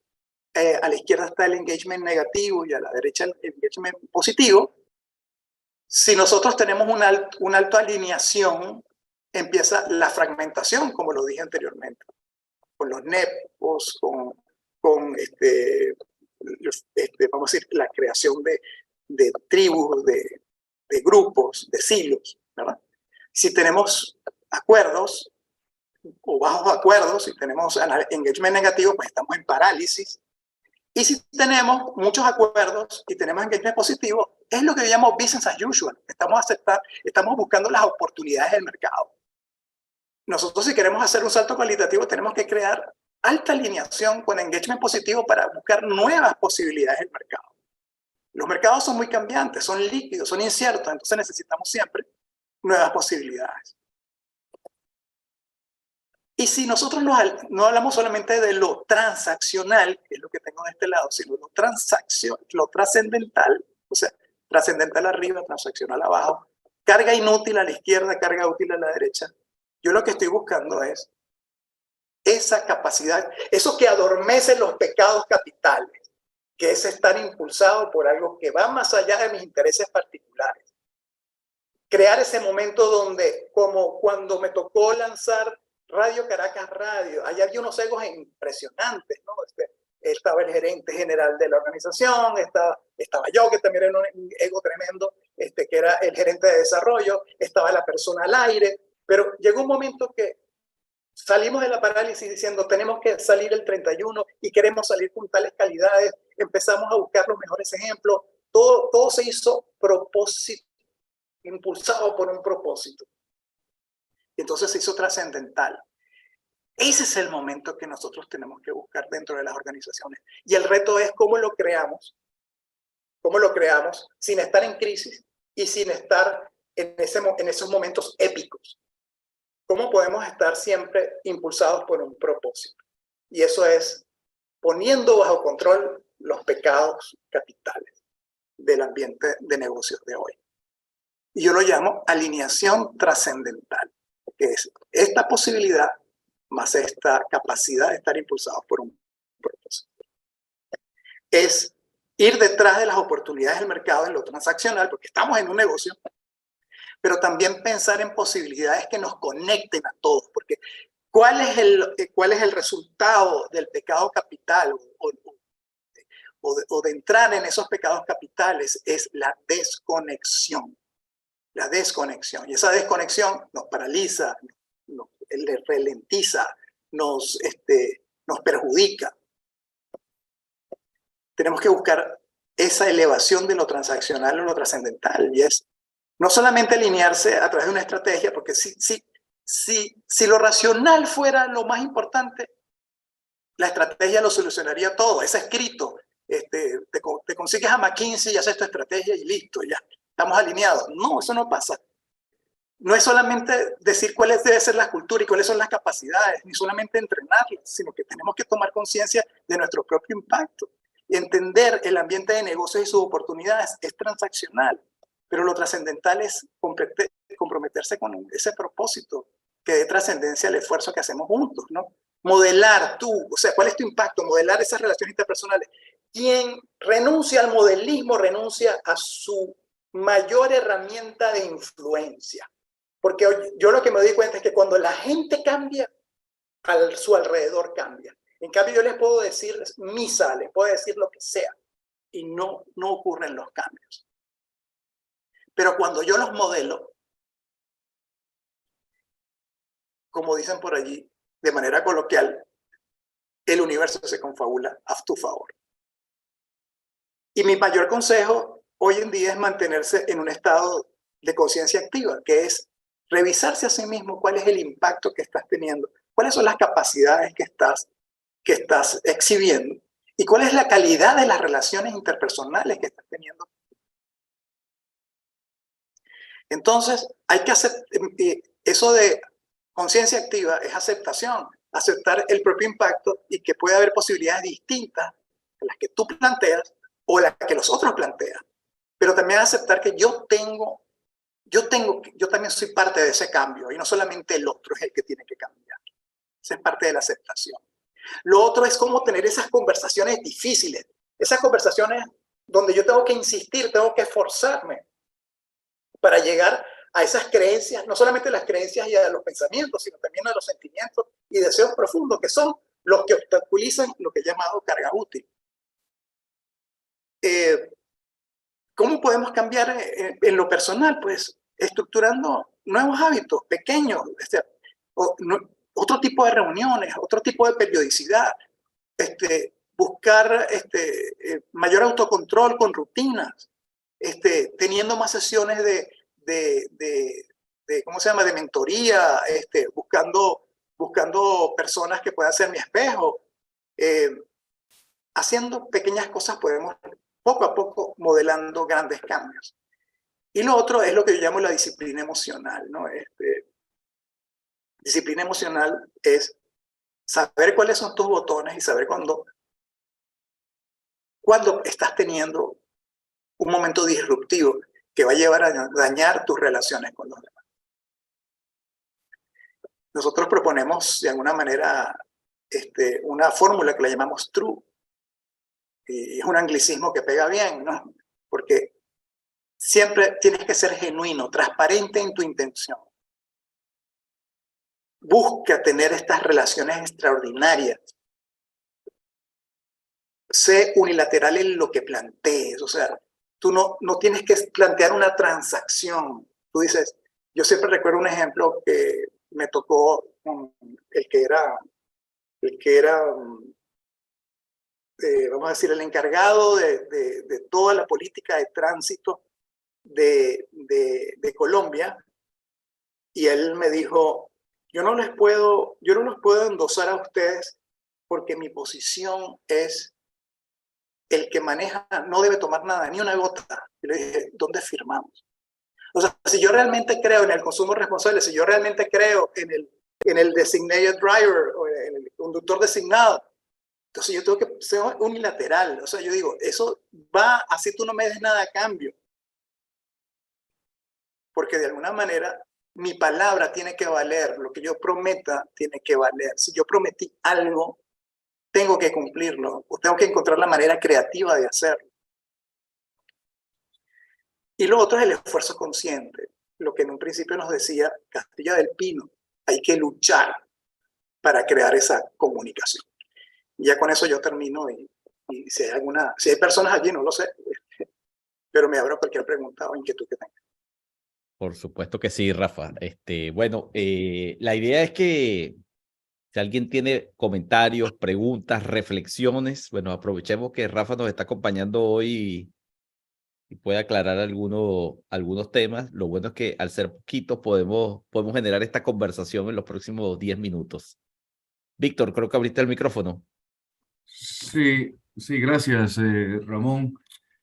a la izquierda está el engagement negativo y a la derecha el engagement positivo, si nosotros tenemos una alta alineación, empieza la fragmentación, como lo dije anteriormente, con los nepos, vamos a decir, la creación de tribus, de grupos, de silos, ¿verdad? Si tenemos acuerdos o bajos acuerdos, si tenemos engagement negativo, pues estamos en parálisis. Y si tenemos muchos acuerdos y tenemos engagement positivo, es lo que yo llamo business as usual. Estamos buscando las oportunidades del mercado. Nosotros, si queremos hacer un salto cualitativo, tenemos que crear alta alineación con engagement positivo para buscar nuevas posibilidades del mercado. Los mercados son muy cambiantes, son líquidos, son inciertos, entonces necesitamos siempre nuevas posibilidades. Y si nosotros no hablamos solamente de lo transaccional, que es lo que tengo de este lado, sino lo trascendental, o sea, trascendental arriba, transaccional abajo, carga inútil a la izquierda, carga útil a la derecha, yo lo que estoy buscando es esa capacidad, eso que adormece los pecados capitales, que es estar impulsado por algo que va más allá de mis intereses particulares. Crear ese momento donde, como cuando me tocó lanzar Radio Caracas Radio, allá había unos egos impresionantes, ¿no? Estaba el gerente general de la organización, estaba yo, que también era un ego tremendo, que era el gerente de desarrollo, estaba la persona al aire, pero llegó un momento que salimos de la parálisis diciendo tenemos que salir el 31 y queremos salir con tales calidades, empezamos a buscar los mejores ejemplos, todo se hizo impulsado por un propósito. Y entonces se hizo trascendental. Ese es el momento que nosotros tenemos que buscar dentro de las organizaciones. Y el reto es cómo lo creamos sin estar en crisis y sin estar en esos momentos épicos. ¿Cómo podemos estar siempre impulsados por un propósito? Y eso es poniendo bajo control los pecados capitales del ambiente de negocios de hoy. Y yo lo llamo alineación trascendental, que es esta posibilidad más esta capacidad de estar impulsados por un propósito. Es ir detrás de las oportunidades del mercado en lo transaccional, porque estamos en un negocio, pero también pensar en posibilidades que nos conecten a todos, porque ¿cuál es el resultado del pecado capital o de entrar en esos pecados capitales? Es la desconexión. La desconexión. Y esa desconexión nos paraliza, nos ralentiza, nos perjudica. Tenemos que buscar esa elevación de lo transaccional o lo trascendental, y es no solamente alinearse a través de una estrategia, porque si lo racional fuera lo más importante, la estrategia lo solucionaría todo, es escrito. Te consigues a McKinsey y haces tu estrategia y listo, ya estamos alineados. No, eso no pasa. No es solamente decir cuál debe ser la cultura y cuáles son las capacidades, ni solamente entrenarlas, sino que tenemos que tomar conciencia de nuestro propio impacto. Y entender el ambiente de negocios y sus oportunidades es transaccional, pero lo trascendental es comprometerse con ese propósito que dé trascendencia al esfuerzo que hacemos juntos, ¿no? Modelar o sea, ¿cuál es tu impacto? Modelar esas relaciones interpersonales. Quien renuncia al modelismo renuncia a su mayor herramienta de influencia. Porque yo lo que me doy cuenta es que cuando la gente cambia, su alrededor cambia. En cambio, yo les puedo decir misa, les puedo decir lo que sea, y no ocurren los cambios. Pero cuando yo los modelo, como dicen por allí, de manera coloquial, el universo se confabula a tu favor. Y mi mayor consejo hoy en día es mantenerse en un estado de conciencia activa, que es revisarse a sí mismo cuál es el impacto que estás teniendo, cuáles son las capacidades que estás exhibiendo y cuál es la calidad de las relaciones interpersonales que estás teniendo. Entonces, hay que hacer eso de conciencia activa, es aceptación, aceptar el propio impacto y que puede haber posibilidades distintas a las que tú planteas o las que los otros plantean, pero también aceptar que yo también soy parte de ese cambio y no solamente el otro es el que tiene que cambiar. Esa es parte de la aceptación. Lo otro es cómo tener esas conversaciones difíciles, esas conversaciones donde yo tengo que insistir, tengo que esforzarme para llegar a esas creencias, no solamente las creencias y a los pensamientos, sino también a los sentimientos y deseos profundos, que son los que obstaculizan lo que he llamado carga útil. ¿Cómo podemos cambiar en lo personal? Pues estructurando nuevos hábitos pequeños, otro tipo de reuniones, otro tipo de periodicidad, buscar mayor autocontrol con rutinas, teniendo más sesiones ¿cómo se llama?, de mentoría, buscando personas que puedan ser mi espejo. Haciendo pequeñas cosas podemos poco a poco modelando grandes cambios. Y lo otro es lo que yo llamo la disciplina emocional, ¿no? Disciplina emocional es saber cuáles son tus botones y saber cuándo estás teniendo un momento disruptivo que va a llevar a dañar tus relaciones con los demás. Nosotros proponemos de alguna manera una fórmula que la llamamos TRUE, y es un anglicismo que pega bien, ¿no? Porque siempre tienes que ser genuino, transparente en tu intención. Busca tener estas relaciones extraordinarias. Sé unilateral en lo que plantees, o sea, tú no tienes que plantear una transacción. Tú dices, yo siempre recuerdo un ejemplo que me tocó con el que era vamos a decir, el encargado de toda la política de tránsito de Colombia, y él me dijo, yo no los puedo endosar a ustedes porque mi posición es el que maneja no debe tomar nada, ni una gota. Y le dije, ¿dónde firmamos? O sea, si yo realmente creo en el consumo responsable, si yo realmente creo en el designated driver o en el conductor designado, entonces yo tengo que ser unilateral. O sea, yo digo, eso va así tú no me des nada a cambio. Porque de alguna manera mi palabra tiene que valer, lo que yo prometa tiene que valer. Si yo prometí algo, tengo que cumplirlo o tengo que encontrar la manera creativa de hacerlo. Y lo otro es el esfuerzo consciente, lo que en un principio nos decía Castilla del Pino, hay que luchar para crear esa comunicación. Y ya con eso yo termino y si hay personas allí, no lo sé, pero me abro cualquier pregunta o inquietud que tengan. Por supuesto que sí, Rafa. Bueno, la idea es que si alguien tiene comentarios, preguntas, reflexiones, bueno, aprovechemos que Rafa nos está acompañando hoy y puede aclarar algunos temas. Lo bueno es que al ser poquitos podemos generar esta conversación en los próximos 10 minutos. Víctor, creo que abriste el micrófono. Sí, sí, gracias, Ramón.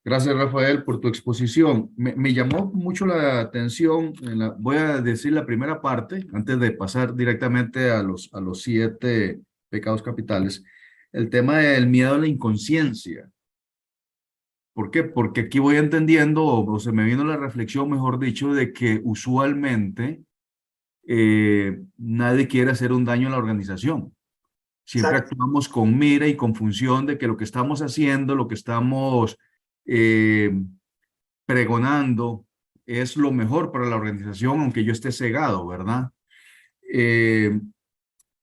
Gracias, Rafael, por tu exposición. Me llamó mucho la atención, voy a decir la primera parte, antes de pasar directamente a los 7 pecados capitales, el tema del miedo a la inconsciencia. ¿Por qué? Porque aquí voy entendiendo, o se me vino la reflexión, mejor dicho, de que usualmente nadie quiere hacer un daño a la organización. Siempre Exacto. actuamos con mira y con función de que lo que estamos haciendo, lo que estamos pregonando es lo mejor para la organización, aunque yo esté cegado, ¿verdad?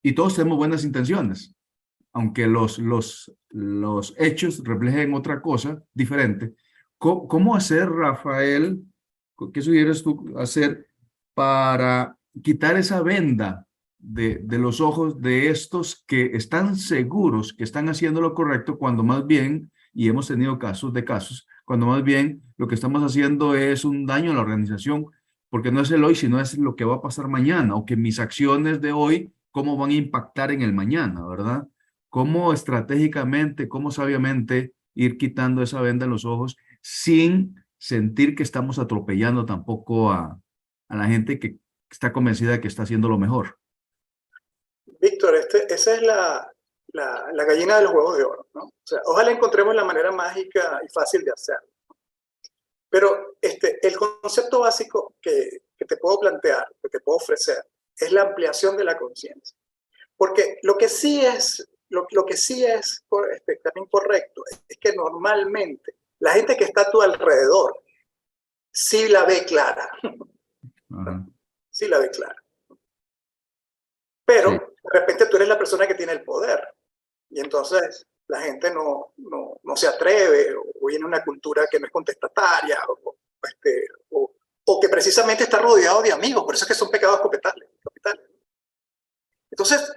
Y todos tenemos buenas intenciones, aunque los hechos reflejen otra cosa diferente. ¿Cómo hacer, Rafael? ¿Qué sugieres tú hacer para quitar esa venda de los ojos de estos que están seguros que están haciendo lo correcto cuando más bien, y hemos tenido casos, cuando más bien lo que estamos haciendo es un daño a la organización, porque no es el hoy, sino es lo que va a pasar mañana, o que mis acciones de hoy, cómo van a impactar en el mañana, ¿verdad? Cómo estratégicamente, cómo sabiamente ir quitando esa venda en los ojos sin sentir que estamos atropellando tampoco a la gente que está convencida de que está haciendo lo mejor. Víctor, esa es la gallina de los huevos de oro, ¿no? O sea, ojalá encontremos la manera mágica y fácil de hacerlo. Pero el concepto básico que te puedo plantear, que te puedo ofrecer, es la ampliación de la conciencia. Porque lo que sí es lo que sí es también correcto es que normalmente la gente que está a tu alrededor sí la ve clara. Ajá. Sí la ve clara. Pero Sí. de repente tú eres la persona que tiene el poder. Y entonces la gente no se atreve, o viene una cultura que no es contestataria, o que precisamente está rodeado de amigos. Por eso es que son pecados capitales. Entonces,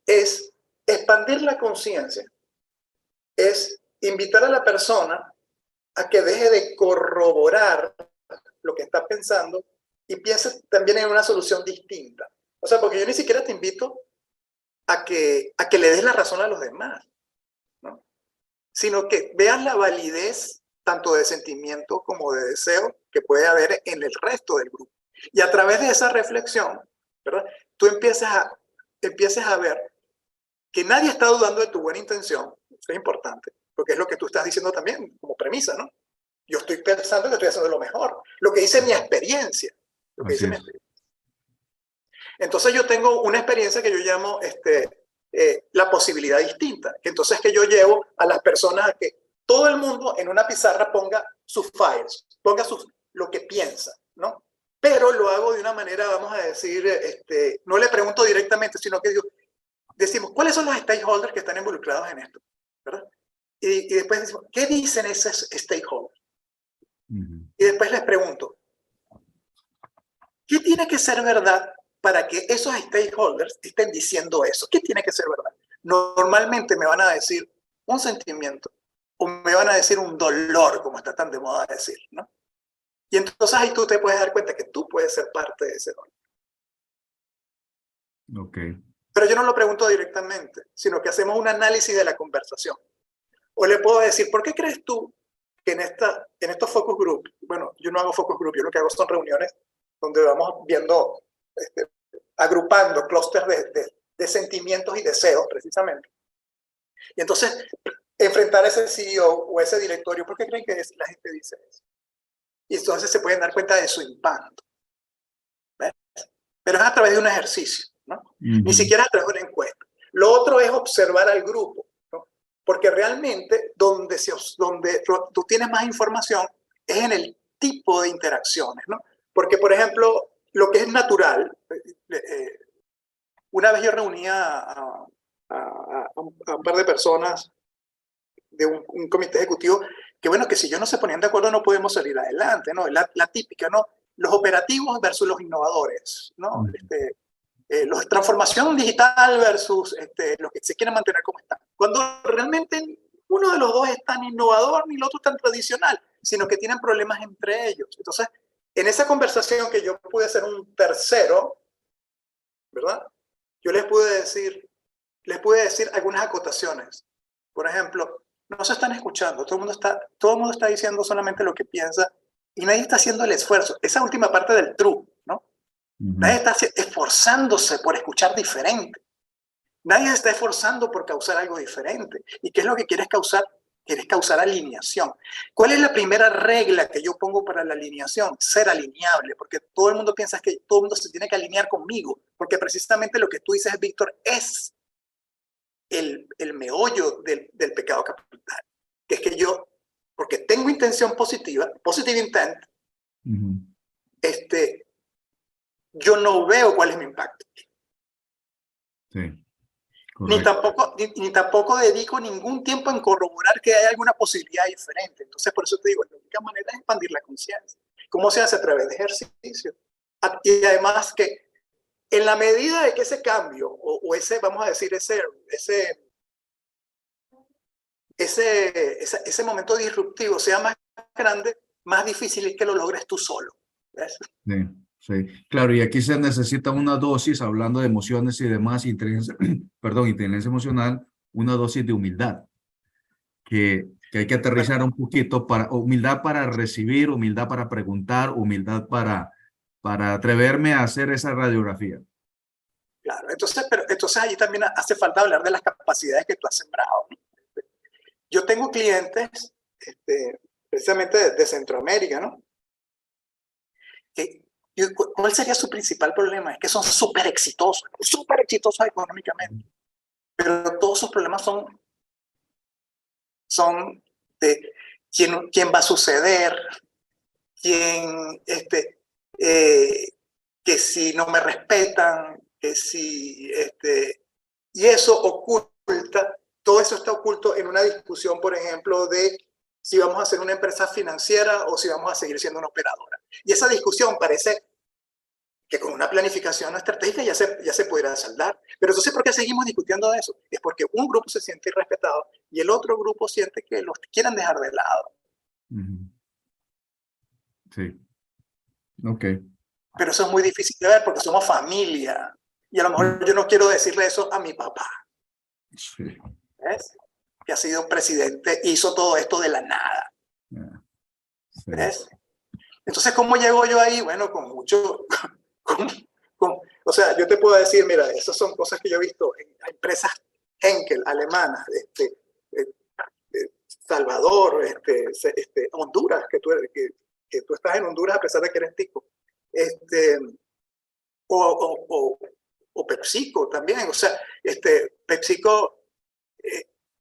es expandir la conciencia, es invitar a la persona a que deje de corroborar lo que está pensando y piense también en una solución distinta. O sea, porque yo ni siquiera te invito a que le des la razón a los demás, ¿no? Sino que veas la validez tanto de sentimiento como de deseo que puede haber en el resto del grupo. Y a través de esa reflexión, ¿verdad?, tú empieces a ver que nadie está dudando de tu buena intención. Eso es importante, porque es lo que tú estás diciendo también como premisa, ¿no? Yo estoy pensando que estoy haciendo lo mejor. Lo que dice mi experiencia. Lo que Así dice mi es. experiencia. Entonces yo tengo una experiencia que yo llamo la posibilidad distinta. Que entonces que yo llevo a las personas a que todo el mundo en una pizarra ponga sus files, ponga lo que piensa, ¿no? Pero lo hago de una manera, vamos a decir, no le pregunto directamente, sino que decimos, ¿cuáles son los stakeholders que están involucrados en esto? ¿Verdad? Y después decimos, ¿qué dicen esos stakeholders? Y después les pregunto, ¿qué tiene que ser verdad para que esos stakeholders estén diciendo eso? ¿Qué tiene que ser verdad? Normalmente me van a decir un sentimiento o me van a decir un dolor, como está tan de moda decir, ¿no? Y entonces ahí tú te puedes dar cuenta que tú puedes ser parte de ese dolor. Ok. Pero yo no lo pregunto directamente, sino que hacemos un análisis de la conversación. O le puedo decir, ¿por qué crees tú que en estos focus group, bueno, yo no hago focus group, yo lo que hago son reuniones donde vamos viendo, agrupando clústeres de sentimientos y deseos, precisamente. Y entonces, enfrentar a ese CEO o ese directorio, ¿por qué creen que la gente dice eso? Y entonces se pueden dar cuenta de su impacto. ¿Ves? Pero es a través de un ejercicio, ¿no? Ni siquiera a través de una encuesta. Lo otro es observar al grupo, ¿no? Porque realmente donde tú tienes más información es en el tipo de interacciones, ¿no? Porque, por ejemplo, lo que es natural, una vez yo reunía a un par de personas de un comité ejecutivo que, bueno, que si ellos no se ponían de acuerdo no podemos salir adelante, ¿no? La típica, ¿no? Los operativos versus los innovadores, ¿no? Los transformación digital versus los que se quieren mantener como están. Cuando realmente uno de los dos es tan innovador ni el otro tan tradicional, sino que tienen problemas entre ellos. Entonces, en esa conversación que yo pude ser un tercero, ¿verdad? Yo les pude decir algunas acotaciones. Por ejemplo, no se están escuchando, todo el mundo está diciendo solamente lo que piensa y nadie está haciendo el esfuerzo. Esa última parte del true, ¿no? Nadie está esforzándose por escuchar diferente. Nadie se está esforzando por causar algo diferente. ¿Y qué es lo que quieres causar? Quieres causar alineación. ¿Cuál es la primera regla que yo pongo para la alineación? Ser alineable, porque todo el mundo piensa que todo el mundo se tiene que alinear conmigo, porque precisamente lo que tú dices, Víctor, es el meollo del pecado capital, que es que yo, porque tengo intención positiva, positive intent, yo no veo cuál es mi impacto. Sí, ni tampoco dedico ningún tiempo en corroborar que hay alguna posibilidad diferente. Entonces, por eso te digo, la única manera es expandir la conciencia. ¿Cómo se hace? A través de ejercicio. Y además que en la medida de que ese cambio o ese, vamos a decir, ese momento disruptivo sea más grande, más difícil es que lo logres tú solo. ¿Ves? Sí, sí. Claro, y aquí se necesita una dosis, hablando de emociones y demás, inteligencia, perdón, inteligencia emocional, una dosis de humildad, que hay que aterrizar un poquito, humildad para recibir, humildad para preguntar, humildad para atreverme a hacer esa radiografía. Claro, entonces ahí también hace falta hablar de las capacidades que tú has sembrado, ¿no? Yo tengo clientes, precisamente de Centroamérica, ¿no? ¿Cuál sería su principal problema? Es que son súper exitosos económicamente. pero todos sus problemas son de quién va a suceder, que si no me respetan, que si, y eso oculta, todo eso está oculto en una discusión, por ejemplo, de si vamos a ser una empresa financiera o si vamos a seguir siendo una operadora. Y esa discusión parece que con una planificación estratégica ya se pudiera saldar. Pero entonces, ¿por qué seguimos discutiendo de eso? Es porque un grupo se siente irrespetado y el otro grupo siente que los quieran dejar de lado. Sí. Ok. Pero eso es muy difícil de ver porque somos familia. Y a lo mejor yo no quiero decirle eso a mi papá. Sí. ¿Ves? Que ha sido presidente, hizo todo esto de la nada. Sí. ¿Ves? Entonces, ¿cómo llego yo ahí? Bueno, con mucho... o sea, yo te puedo decir, mira, esas son cosas que yo he visto en empresas Henkel, alemanas, Salvador, Honduras, que tú estás en Honduras a pesar de que eres tico, o PepsiCo también, o sea, PepsiCo,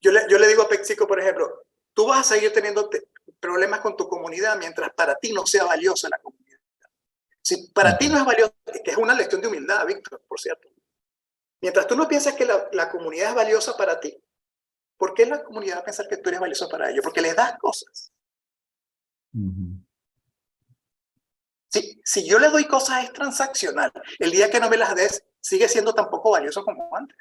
yo le digo a PepsiCo, por ejemplo, tú vas a seguir teniendo problemas con tu comunidad mientras para ti no sea valiosa la comunidad. Si para ti no es valioso, que es una lección de humildad, Víctor, por cierto. Mientras tú no piensas que la comunidad es valiosa para ti, ¿por qué la comunidad va a pensar que tú eres valioso para ellos? Porque les das cosas. Si yo le doy cosas es transaccional. El día que no me las des, sigue siendo tan poco valioso como antes.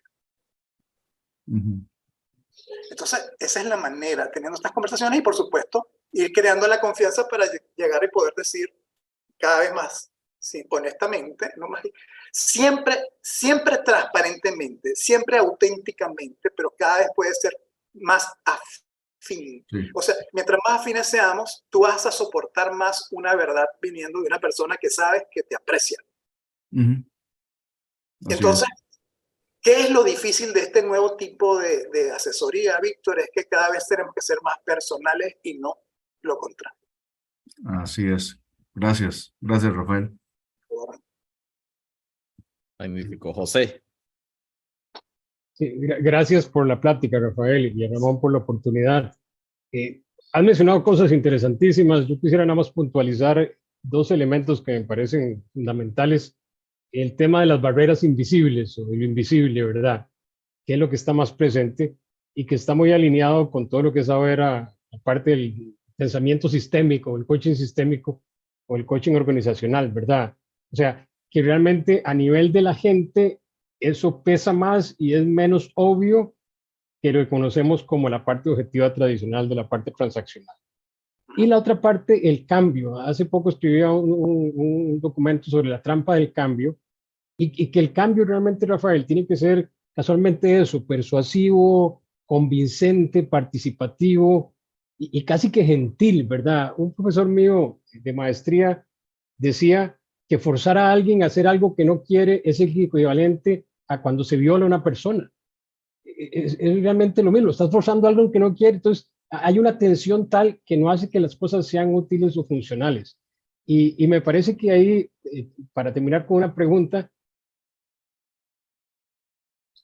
Entonces, esa es la manera, teniendo estas conversaciones y, por supuesto, ir creando la confianza para llegar y poder decir cada vez más, sí, honestamente, no más, siempre transparentemente, siempre auténticamente, pero cada vez puede ser más afín. Sí. O sea, mientras más afines seamos, tú vas a soportar más una verdad viniendo de una persona que sabes que te aprecia. Entonces, ¿qué es lo difícil de este nuevo tipo de asesoría, Víctor? Es que cada vez tenemos que ser más personales y no lo contrario. Así es. Gracias. Gracias, Rafael. Magnífico. José. Sí, gracias por la plática, Rafael, y a Ramón por la oportunidad. Han mencionado cosas interesantísimas. Yo quisiera nada más puntualizar dos elementos que me parecen fundamentales. El tema de las barreras invisibles o de lo invisible, ¿verdad? Que es lo que está más presente y que está muy alineado con todo lo que es ahora, aparte del pensamiento sistémico, el coaching sistémico o el coaching organizacional, ¿verdad? O sea, que realmente a nivel de la gente eso pesa más y es menos obvio que lo que conocemos como la parte objetiva tradicional de la parte transaccional. Y la otra parte, el cambio. Hace poco escribí un documento sobre la trampa del cambio y que el cambio realmente, Rafael, tiene que ser casualmente eso, persuasivo, convincente, participativo y casi que gentil, ¿verdad? Un profesor mío de maestría decía que forzar a alguien a hacer algo que no quiere es el equivalente a cuando se viola a una persona. Es realmente lo mismo, estás forzando a algo que no quiere, entonces hay una tensión tal que no hace que las cosas sean útiles o funcionales. Y me parece que ahí, para terminar con una pregunta,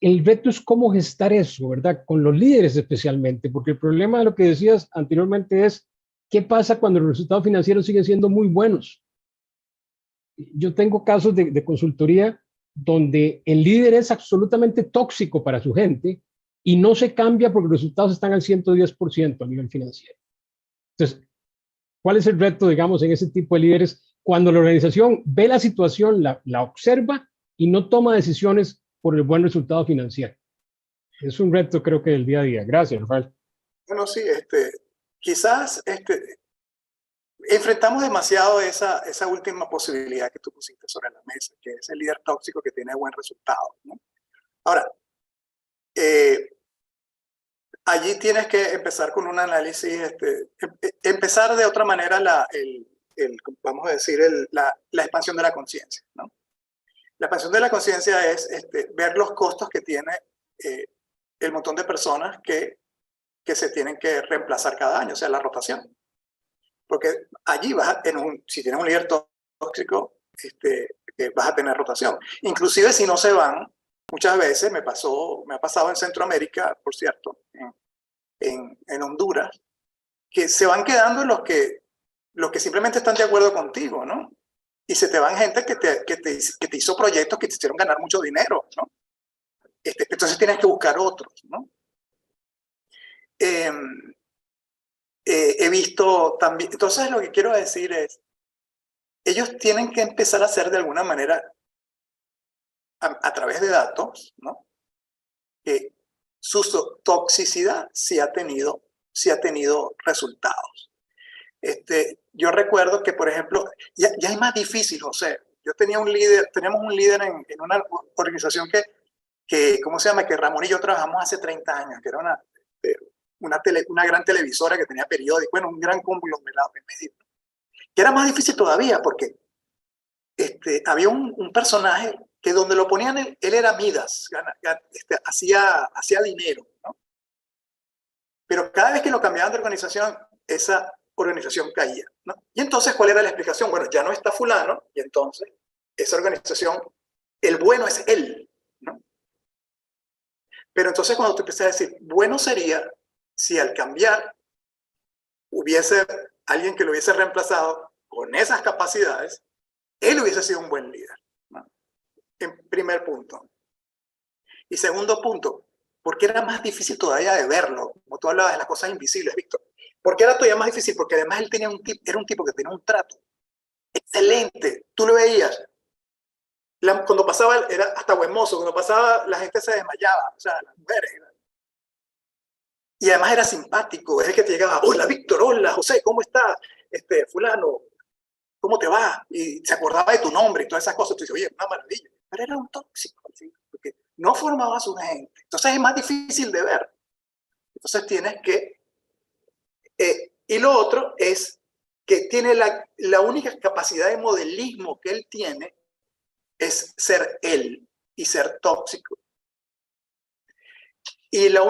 el reto es cómo gestar eso, ¿verdad? Con los líderes especialmente, porque el problema de lo que decías anteriormente es, ¿qué pasa cuando los resultados financieros siguen siendo muy buenos? Yo tengo casos de consultoría donde el líder es absolutamente tóxico para su gente y no se cambia porque los resultados están al 110% a nivel financiero. Entonces, ¿cuál es el reto, digamos, en ese tipo de líderes cuando la organización ve la situación, la observa y no toma decisiones por el buen resultado financiero? Es un reto, creo que, del día a día. Gracias, Rafael. Bueno, sí, quizás enfrentamos demasiado esa última posibilidad que tú pusiste sobre la mesa, que es el líder tóxico que tiene buen resultado, ¿no? Ahora, allí tienes que empezar con un análisis, empezar de otra manera vamos a decir, la expansión de la conciencia, ¿no? La expansión de la conciencia es ver los costos que tiene el montón de personas que se tienen que reemplazar cada año, o sea, la rotación. Porque allí si tienes un líder tóxico, vas a tener rotación. Inclusive si no se van, muchas veces me ha pasado en Centroamérica, por cierto, en Honduras, que se van quedando los que simplemente están de acuerdo contigo, ¿no? Y se te van gente que te hizo proyectos que te hicieron ganar mucho dinero, ¿no? Entonces tienes que buscar otros, ¿no? He visto también, entonces lo que quiero decir es, ellos tienen que empezar a hacer de alguna manera, a través de datos, ¿no? Que su toxicidad sí ha tenido resultados. Yo recuerdo que, por ejemplo, ya es más difícil, José. Tenemos un líder en una organización que, ¿cómo se llama? Que Ramón y yo trabajamos hace 30 años, que era una gran televisora que tenía periódico, bueno, un gran conglomerado en medio. Que era más difícil todavía porque había un personaje que donde lo ponían él era Midas, hacía dinero, ¿no? Pero cada vez que lo cambiaban de organización, esa organización caía, ¿no? Y entonces, ¿cuál era la explicación? Bueno, ya no está fulano, y entonces esa organización, el bueno es él, ¿no? Pero entonces cuando tú empiezas a decir, bueno sería si al cambiar hubiese alguien que lo hubiese reemplazado con esas capacidades, él hubiese sido un buen líder, ¿no? En primer punto. Y segundo punto, ¿por qué era más difícil todavía de verlo? Como tú hablabas de las cosas invisibles, Víctor. ¿Por qué era todavía más difícil? Porque además él era un tipo que tenía un trato excelente. Tú lo veías. Cuando pasaba, era hasta buen mozo. Cuando pasaba, la gente se desmayaba. O sea, las mujeres. Y además era simpático. Es el que te llegaba, hola, Víctor, hola, José, ¿cómo estás? Fulano, ¿cómo te va? Y se acordaba de tu nombre y todas esas cosas. Tú dices, oye, una maravilla. Pero era un tóxico, ¿sí? Porque no formaba a su gente. Entonces es más difícil de ver. Entonces tienes que... y lo otro es que tiene la única capacidad de modelismo que él tiene es ser él y ser tóxico. Y la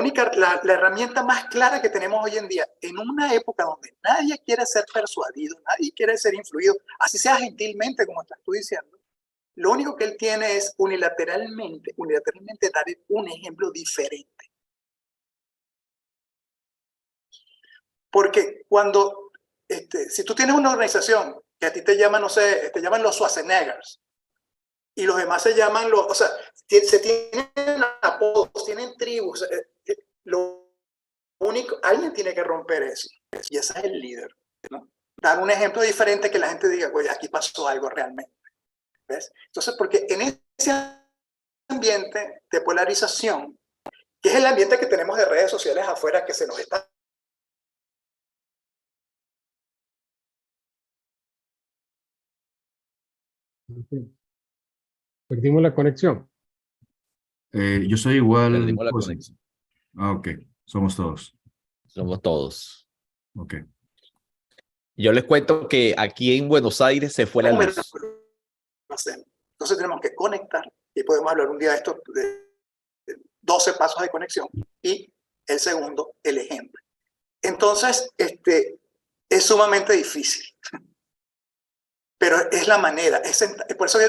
herramienta más clara que tenemos hoy en día, en una época donde nadie quiere ser persuadido, nadie quiere ser influido, así sea gentilmente, como estás tú diciendo, lo único que él tiene es unilateralmente dar un ejemplo diferente. Porque cuando, si tú tienes una organización que a ti te llaman, no sé, te llaman los Schwarzeneggers, y los demás se llaman o sea, se tienen apodos, tienen tribus, lo único, alguien tiene que romper eso, y ese es el líder, ¿no? Dar un ejemplo diferente que la gente diga, oye, aquí pasó algo realmente, ¿ves? Entonces, porque en ese ambiente de polarización, que es el ambiente que tenemos de redes sociales afuera, que se nos está... Perdimos la conexión. Yo soy igual. Perdimos la conexión. Ah, ok. Somos todos. Somos todos. Ok. Yo les cuento que aquí en Buenos Aires se fue la luz. Entonces tenemos que conectar y podemos hablar un día de esto de 12 pasos de conexión y el segundo, el ejemplo. Entonces, es sumamente difícil, pero es la manera. Por eso,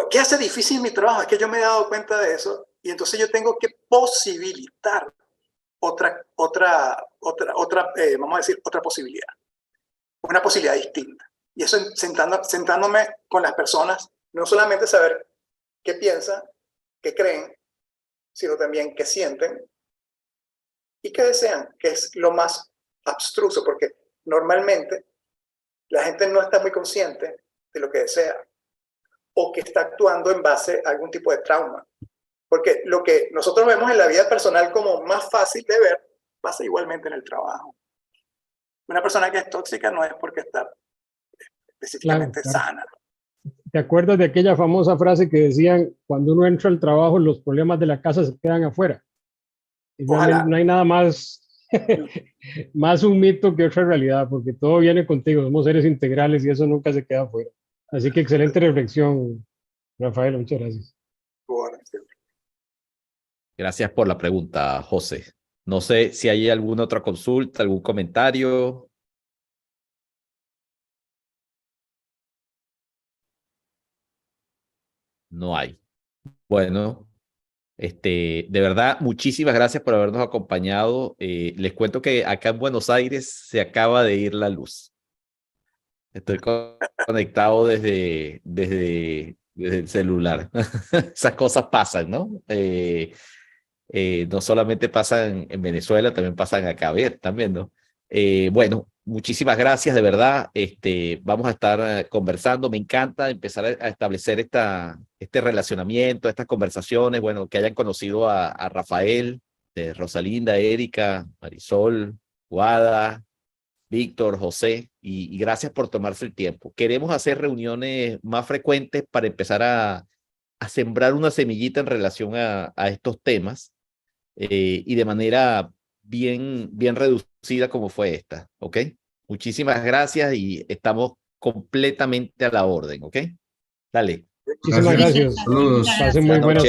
¿qué hace difícil mi trabajo? Es que yo me he dado cuenta de eso y entonces yo tengo que posibilitar vamos a decir, otra posibilidad. Una posibilidad distinta. Y eso sentándome con las personas, no solamente saber qué piensan, qué creen, sino también qué sienten y qué desean, que es lo más abstruso, porque normalmente la gente no está muy consciente de lo que desea o que está actuando en base a algún tipo de trauma. Porque lo que nosotros vemos en la vida personal como más fácil de ver, pasa igualmente en el trabajo. Una persona que es tóxica no es porque está específicamente sana. ¿Te acuerdas de aquella famosa frase que decían, cuando uno entra al trabajo, los problemas de la casa se quedan afuera? Y realmente no hay nada más, más un mito que otra realidad, porque todo viene contigo, somos seres integrales y eso nunca se queda afuera. Así que excelente reflexión, Rafael, muchas gracias. Gracias por la pregunta, José. No sé si hay alguna otra consulta, algún comentario. No hay. Bueno, de verdad, muchísimas gracias por habernos acompañado. Les cuento que acá en Buenos Aires se acaba de ir la luz. Estoy conectado desde el celular. Esas cosas pasan, ¿no? No solamente pasan en Venezuela, también pasan acá. A ver, también, ¿no? Bueno, muchísimas gracias, de verdad. Vamos a estar conversando. Me encanta empezar a establecer este relacionamiento, estas conversaciones. Bueno, que hayan conocido a Rafael, Rosalinda, Erika, Marisol, Guada, Víctor, José, y gracias por tomarse el tiempo. Queremos hacer reuniones más frecuentes para empezar a sembrar una semillita en relación a estos temas y de manera bien reducida como fue esta, ¿ok? Muchísimas gracias y estamos completamente a la orden, ¿ok? Dale. Muchísimas gracias. Saludos. Pasen muy buenas